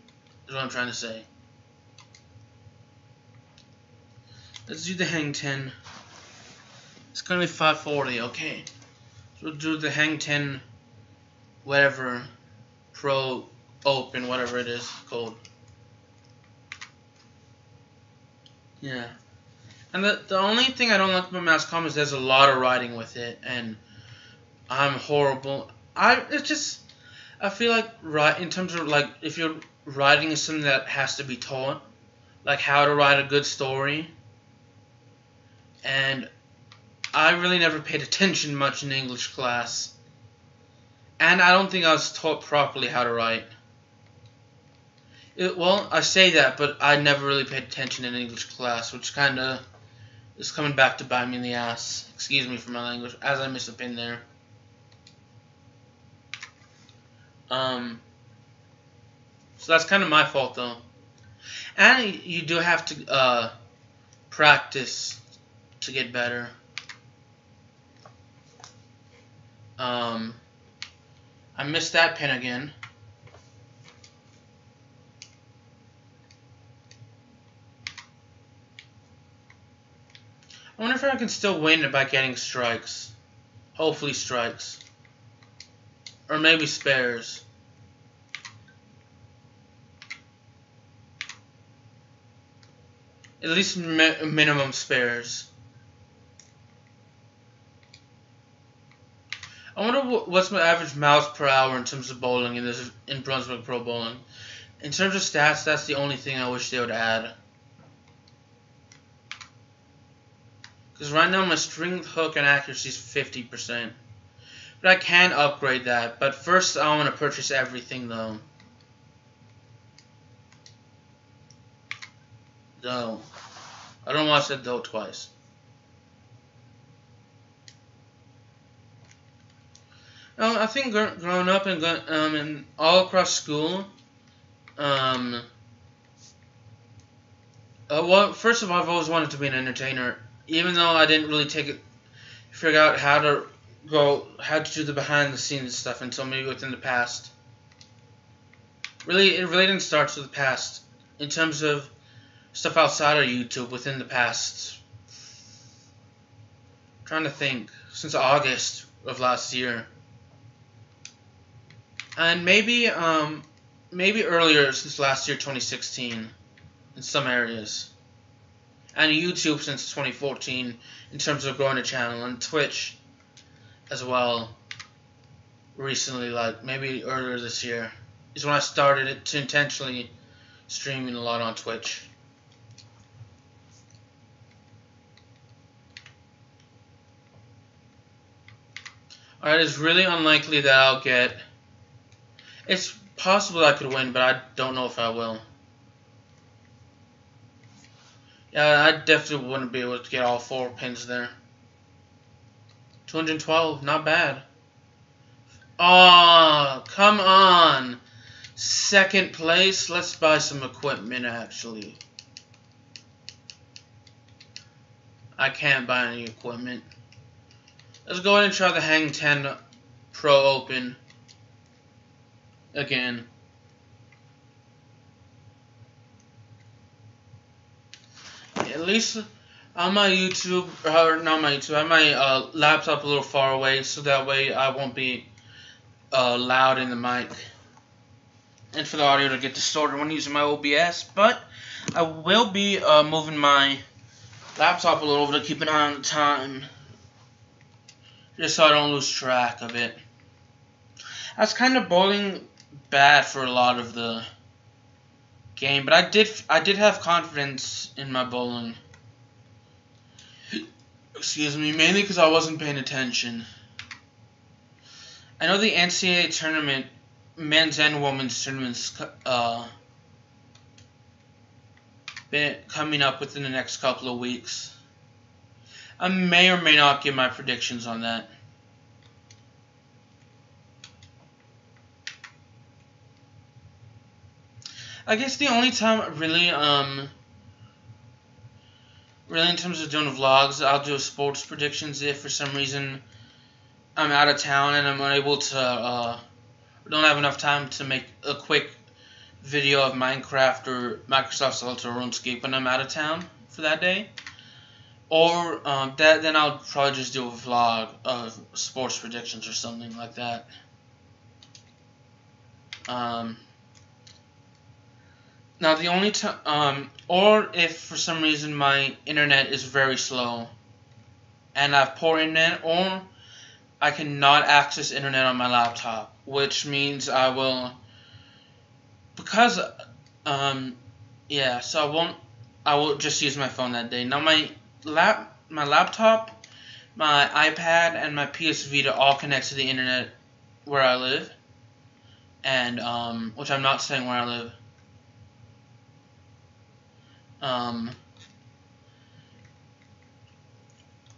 Speaker 1: is what I'm trying to say. Let's do the hang 10. It's going to be 540, okay. So we'll do the hang 10, whatever, pro, open, whatever it is called. Yeah. And the only thing I don't like about mass comm is there's a lot of writing with it, and I'm horrible. I feel like in terms of like if you're writing something that has to be taught, like how to write a good story, and I really never paid attention much in English class, And I don't think I was taught properly how to write. Well, I say that, but I never really paid attention in English class, which kind of is coming back to bite me in the ass. Excuse me for my language, as I miss a pin there. So that's kind of my fault, though. And you do have to practice to get better. I missed that pin again. I wonder if I can still win by getting strikes. Hopefully strikes. Or maybe spares. At least minimum spares. I wonder what's my average miles per hour in terms of bowling in Brunswick Pro Bowling. In terms of stats, that's the only thing I wish they would add. Because right now my strength, hook, and accuracy is 50%. But I can upgrade that. But first I want to purchase everything, though. Though. I don't want to say though twice. I think growing up and all across school, well, first of all, I've always wanted to be an entertainer. Even though I didn't really figure out how to do the behind the scenes stuff until maybe within the past. It really didn't start to the past in terms of stuff outside of YouTube within the past. I'm trying to think, since August of last year, and maybe earlier since last year, 2016, in some areas. And YouTube since 2014 in terms of growing a channel, and Twitch as well recently, like maybe earlier this year is when I started it to intentionally streaming a lot on Twitch. Alright, it's really unlikely that I'll get... It's possible I could win, but I don't know if I will. Yeah, I definitely wouldn't be able to get all 4 pins there. 212, not bad. Oh, come on. Second place. Let's buy some equipment, actually. I can't buy any equipment. Let's go ahead and try the Hang 10 Pro Open again. At least on my YouTube, or not my YouTube, I have my laptop a little far away, so that way I won't be loud in the mic, and for the audio to get distorted when using my OBS. But I will be moving my laptop a little bit to keep an eye on the time, just so I don't lose track of it. I was kind of bowling bad for a lot of the game, but I did have confidence in my bowling. Excuse me, mainly because I wasn't paying attention. I know the NCAA tournament, men's and women's tournaments, been coming up within the next couple of weeks. I may or may not give my predictions on that. I guess the only time really in terms of doing vlogs, I'll do sports predictions if for some reason I'm out of town and I'm unable to, don't have enough time to make a quick video of Minecraft or Microsoft Solitaire or RuneScape when I'm out of town for that day. Or then I'll probably just do a vlog of sports predictions or something like that. Now the only time, or if for some reason my internet is very slow, and I have poor internet, or I cannot access internet on my laptop, which means I will, because, yeah, so I will just use my phone that day. Now my laptop, my iPad, and my PS Vita all connect to the internet where I live, and which I'm not saying where I live.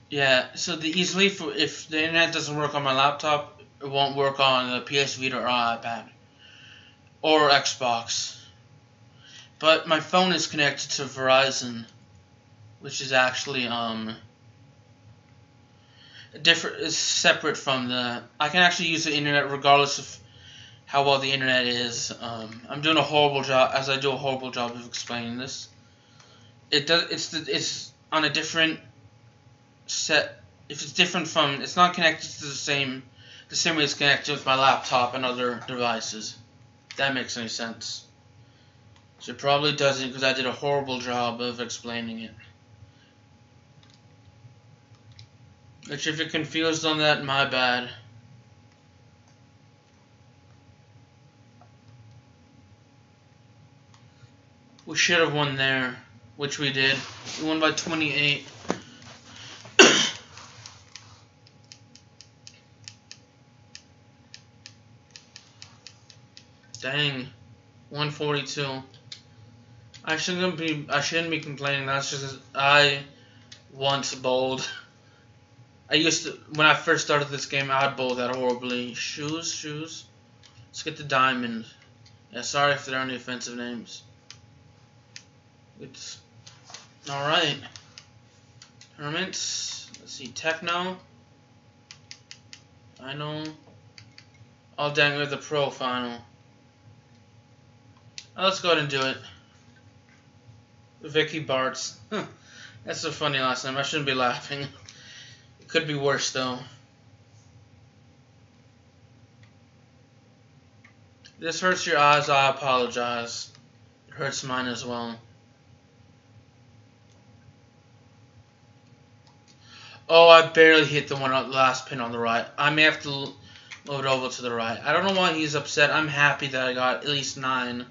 Speaker 1: Yeah, so if the internet doesn't work on my laptop, it won't work on the PS Vita or iPad or Xbox. But my phone is connected to Verizon, which is actually is separate from the. I can actually use the internet regardless of how well the internet is. I'm doing a horrible job, as I do a horrible job of explaining this. It's on a different set. If it's different from, it's not connected to the same way it's connected with my laptop and other devices. If that makes any sense. So it probably doesn't, because I did a horrible job of explaining it. Which, if you're confused on that, my bad. We should have won there, which we did. We won by 28. Dang, 142. I shouldn't be complaining. That's just I once bowled. When I first started this game, I'd bowl that horribly. Shoes. Let's get the diamond. Yeah, sorry if there are any offensive names. It's alright. Tournaments. Let's see, Techno. Final. Oh dang, we're the Pro Final. Now let's go ahead and do it. Vicky Bartz. That's a funny last name. I shouldn't be laughing. It could be worse though. This hurts your eyes, I apologize. It hurts mine as well. Oh, I barely hit the last pin on the right. I may have to move it over to the right. I don't know why he's upset. I'm happy that I got at least 9.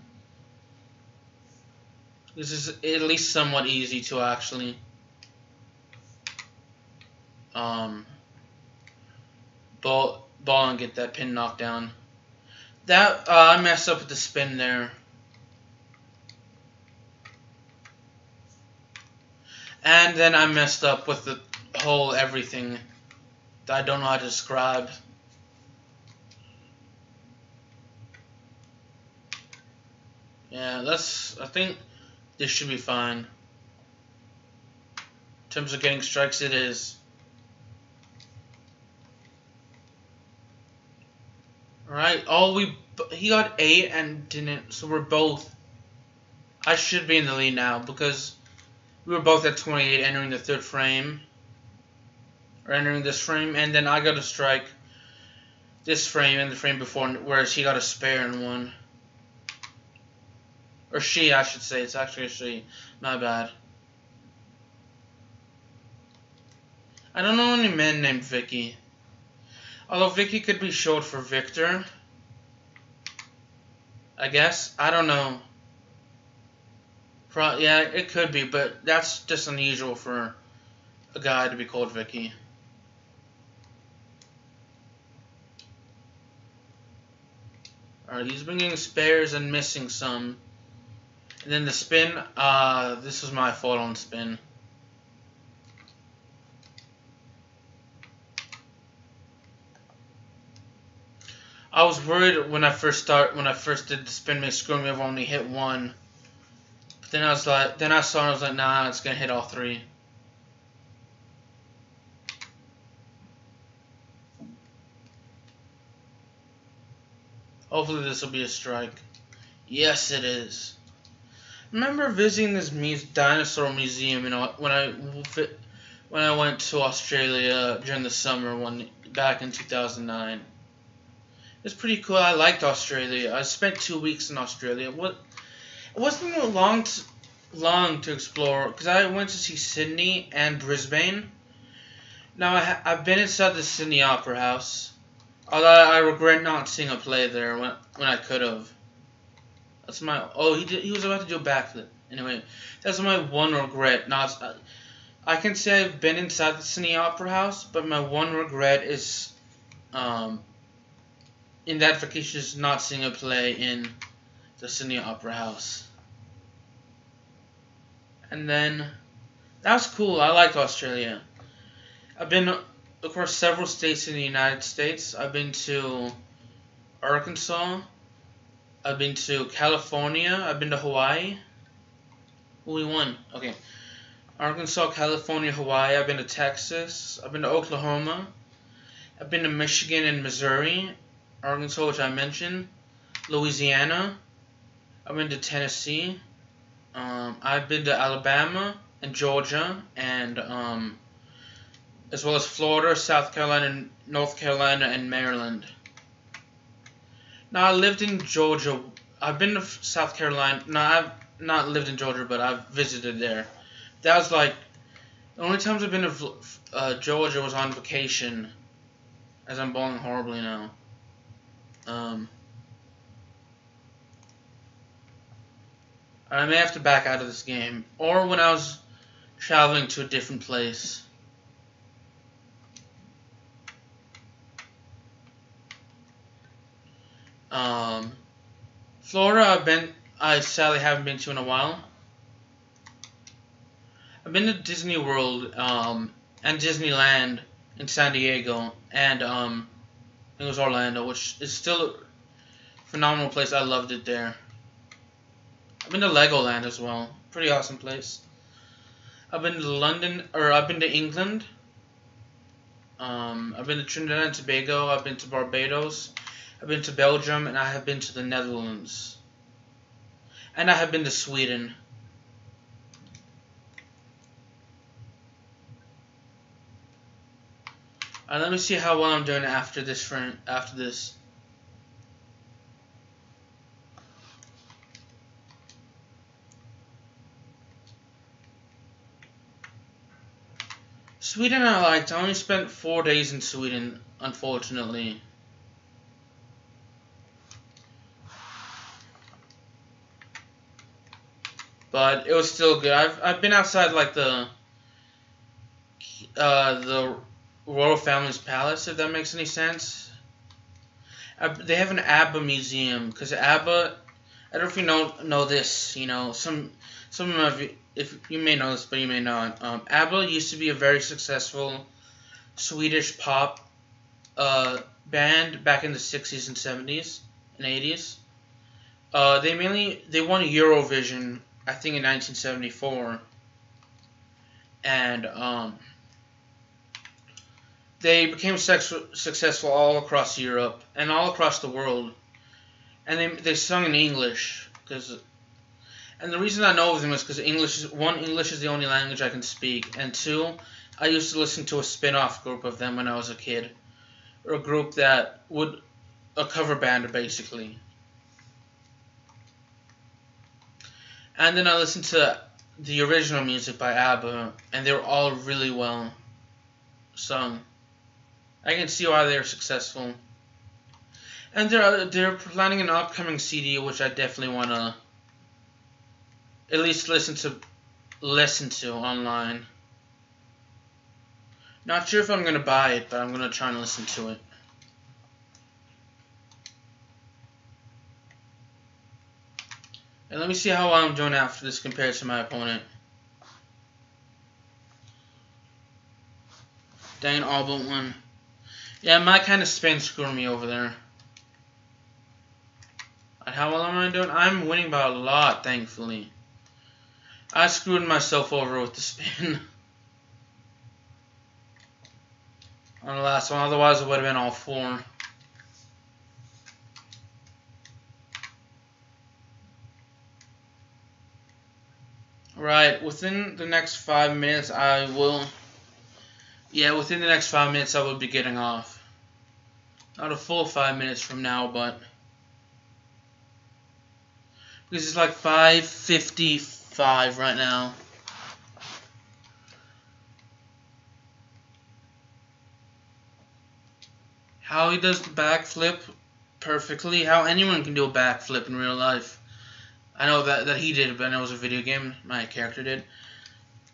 Speaker 1: This is at least somewhat easy to actually ball and get that pin knocked down. That I messed up with the spin there. And then I messed up with the whole everything that I don't know how to describe. Yeah, I think this should be fine. In terms of getting strikes, it is. Alright, he got 8 and didn't, so we're both. I should be in the lead now because we were both at 28 entering the 3rd frame. Or entering this frame, and then I got a strike this frame and the frame before, whereas he got a spare in one. Or she, I should say. It's actually a she. My bad. I don't know any men named Vicky. Although Vicky could be short for Victor. I guess. I don't know. Yeah, it could be, but that's just unusual for a guy to be called Vicky. Alright, he's been getting spares and missing some. And then the spin, this was my fault on spin. I was worried when I first did the spin, may screw me. I've only hit 1. But then I saw it, and I was like, nah, it's gonna hit all 3. Hopefully this will be a strike. Yes, it is. I remember visiting this dinosaur museum, when I went to Australia during the summer back in 2009. It's pretty cool. I liked Australia. I spent 2 weeks in Australia. It wasn't long to explore because I went to see Sydney and Brisbane. Now I've been inside the Sydney Opera House, although I regret not seeing a play there when I could have. That's my he was about to do a backflip. Anyway, that's my one regret. I can say I've been inside the Sydney Opera House, but my one regret is in that vacation is not seeing a play in the Sydney Opera House. And then that was cool. I liked Australia. I've been across several states in the United States. I've been to Arkansas. I've been to California. I've been to Hawaii. We won. Okay. Arkansas, California, Hawaii. I've been to Texas. I've been to Oklahoma. I've been to Michigan and Missouri. Arkansas, which I mentioned. Louisiana. I've been to Tennessee. I've been to Alabama and Georgia, and as well as Florida, South Carolina, North Carolina, and Maryland. Now, I lived in Georgia. I've been to South Carolina. No, I've not lived in Georgia, but I've visited there. That was like the only times I've been to Georgia was on vacation, as I'm bowling horribly now. I may have to back out of this game, or when I was traveling to a different place. Florida, I sadly haven't been to in a while. I've been to Disney World, and Disneyland in San Diego, and I think it was Orlando, which is still a phenomenal place. I loved it there. I've been to Legoland as well. Pretty awesome place. I've been to I've been to England. I've been to Trinidad and Tobago. I've been to Barbados. I've been to Belgium, and I have been to the Netherlands. And I have been to Sweden. Let me see how well I'm doing after this. Sweden I liked. I only spent 4 days in Sweden, unfortunately. But it was still good. I've been outside like the royal family's palace, if that makes any sense. They have an ABBA museum, because ABBA, I don't know if you know this, you know, some of you, if you may know this, but you may not. ABBA used to be a very successful Swedish pop band back in the 60s and 70s and 80s. They won Eurovision, I think, in 1974, and they became successful all across Europe and all across the world, and they sung in English, and the reason I know of them is because English is the only language I can speak, and two, I used to listen to a spin-off group of them when I was a kid, or a group that a cover band basically. And then I listened to the original music by ABBA, and they were all really well sung. I can see why they're successful. And they're planning an upcoming CD, which I definitely want to at least listen to online. Not sure if I'm going to buy it, but I'm going to try and listen to it. And let me see how well I'm doing after this compared to my opponent. Dang, all but one. Yeah, my kind of spin screwed me over there. And how well am I doing? I'm winning by a lot, thankfully. I screwed myself over with the spin on the last one. Otherwise, it would have been all four. Right, within the next 5 minutes, within the next 5 minutes, I will be getting off. Not a full 5 minutes from now, but because it's like 5:55 right now. How he does the backflip perfectly. How anyone can do a backflip in real life. I know that he did, but it was a video game. My character did.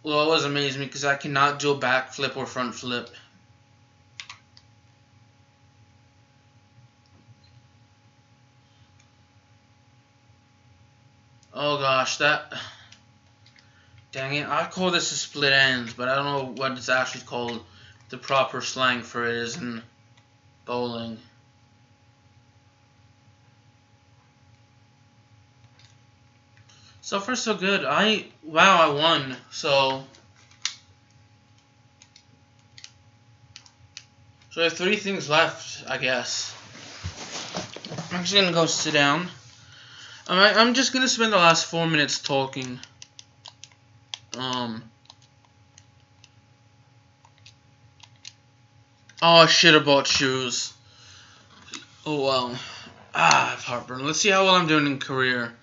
Speaker 1: Well, it was amazing because I cannot do a backflip or front flip. Oh gosh, that... Dang it, I call this a split ends, but I don't know what it's actually called. The proper slang for it is in bowling. So far so good. Wow, I won. So I have 3 things left, I guess. I'm actually gonna go sit down. I'm just gonna spend the last 4 minutes talking. Oh, I should have bought shoes. Oh well. I have heartburn. Let's see how well I'm doing in career.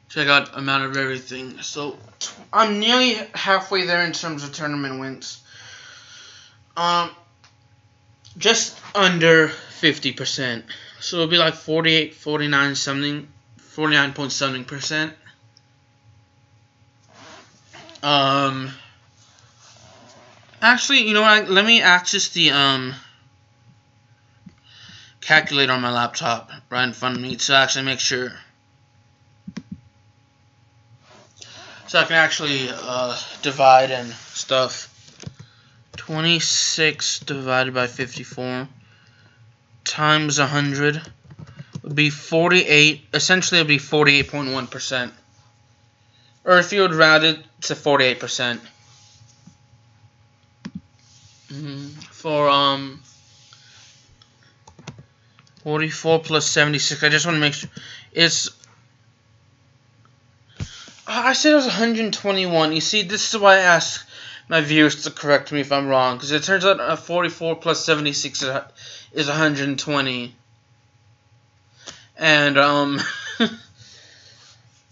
Speaker 1: Check out amount of everything. So I'm nearly halfway there in terms of tournament wins. Just under 50%. So it'll be like 48, 49 something, 49 point something percent. Actually, you know what? Let me access the calculator on my laptop right in front of me to actually make sure. So I can actually divide and stuff. 26 divided by 54 times 100 would be 48. Essentially, it would be 48.1%. Or if you would round it to 48%. For 44 plus 76. I just want to make sure it's. I said it was 121. You see, this is why I asked my viewers to correct me if I'm wrong, because it turns out 44 plus 76 is 120. And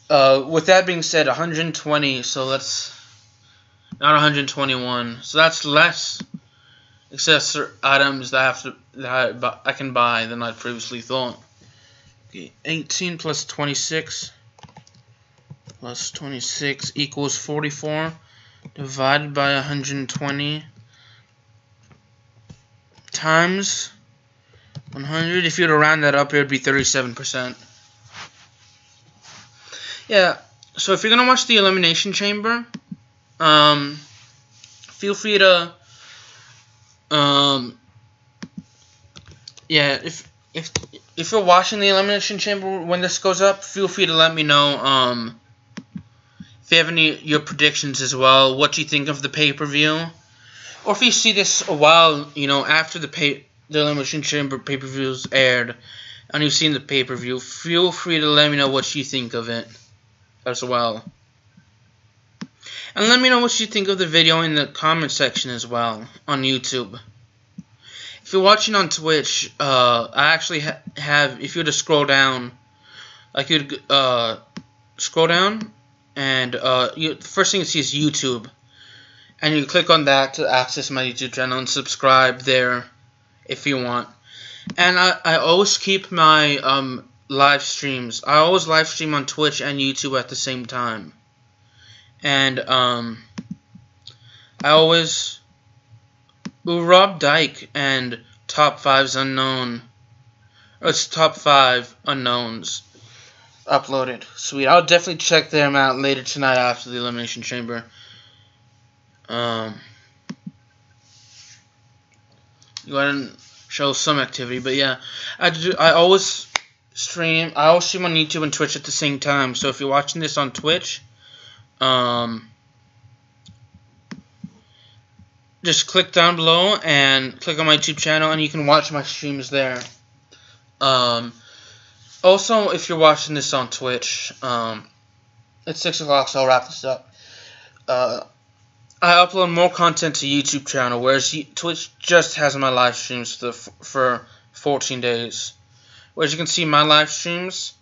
Speaker 1: with that being said, 120. So let's not 121. So that's less accessory items that I can buy than I previously thought. Okay, 18 plus 26 plus 26 equals 44 divided by 120 times 100. If you were to round that up, it would be 37%. Yeah, so if you're going to watch the Elimination Chamber, feel free to yeah, if you're watching the Elimination Chamber when this goes up, feel free to let me know if you have your predictions as well, what you think of the pay-per-view, or if you see this a while, after the Elimination Chamber pay-per-views aired, and you've seen the pay-per-view, feel free to let me know what you think of it as well. And let me know what you think of the video in the comment section as well on YouTube. If you're watching on Twitch, I actually have, if you were to scroll down, like you'd scroll down, and the first thing you see is YouTube, and you click on that to access my YouTube channel and subscribe there if you want. And I always keep my live streams. I always live stream on Twitch and YouTube at the same time. And I always Rob Dyke and Top 5's Unknown. Or it's Top 5 Unknowns uploaded. Sweet. I'll definitely check them out later tonight after the Elimination Chamber. Go ahead and show some activity, but yeah, I always stream on YouTube and Twitch at the same time. So if you're watching this on Twitch, just click down below and click on my YouTube channel, and you can watch my streams there. Also, if you're watching this on Twitch, it's 6 o'clock, so I'll wrap this up. I upload more content to YouTube channel, whereas Twitch just has my live streams for 14 days. Whereas you can see my live streams,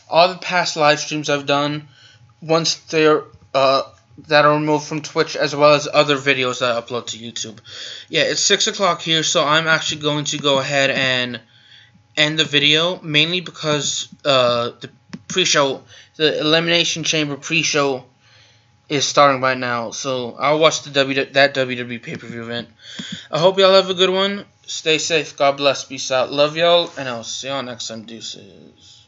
Speaker 1: all the past live streams I've done, once they're that are removed from Twitch, as well as other videos that I upload to YouTube. Yeah, it's 6 o'clock here, so I'm actually going to go ahead and end the video, mainly because the pre-show, the Elimination Chamber pre-show is starting right now, so I'll watch that WWE pay-per-view event. I hope y'all have a good one. Stay safe. God bless. Peace out. Love y'all, and I'll see y'all next time. Deuces.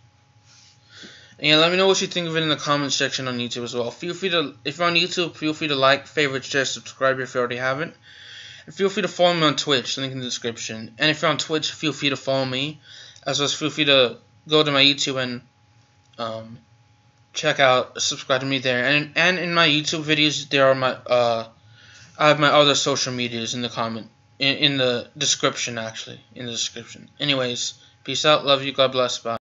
Speaker 1: And yeah, let me know what you think of it in the comment section on YouTube as well. Feel free to, if you're on YouTube, feel free to like, favorite, share, subscribe if you already haven't. And feel free to follow me on Twitch, link in the description. And if you're on Twitch, feel free to follow me. As well as feel free to go to my YouTube and check out, subscribe to me there. And in my YouTube videos, there are my I have my other social medias in the in the description, actually, in the description. Anyways, peace out, love you, God bless, bye.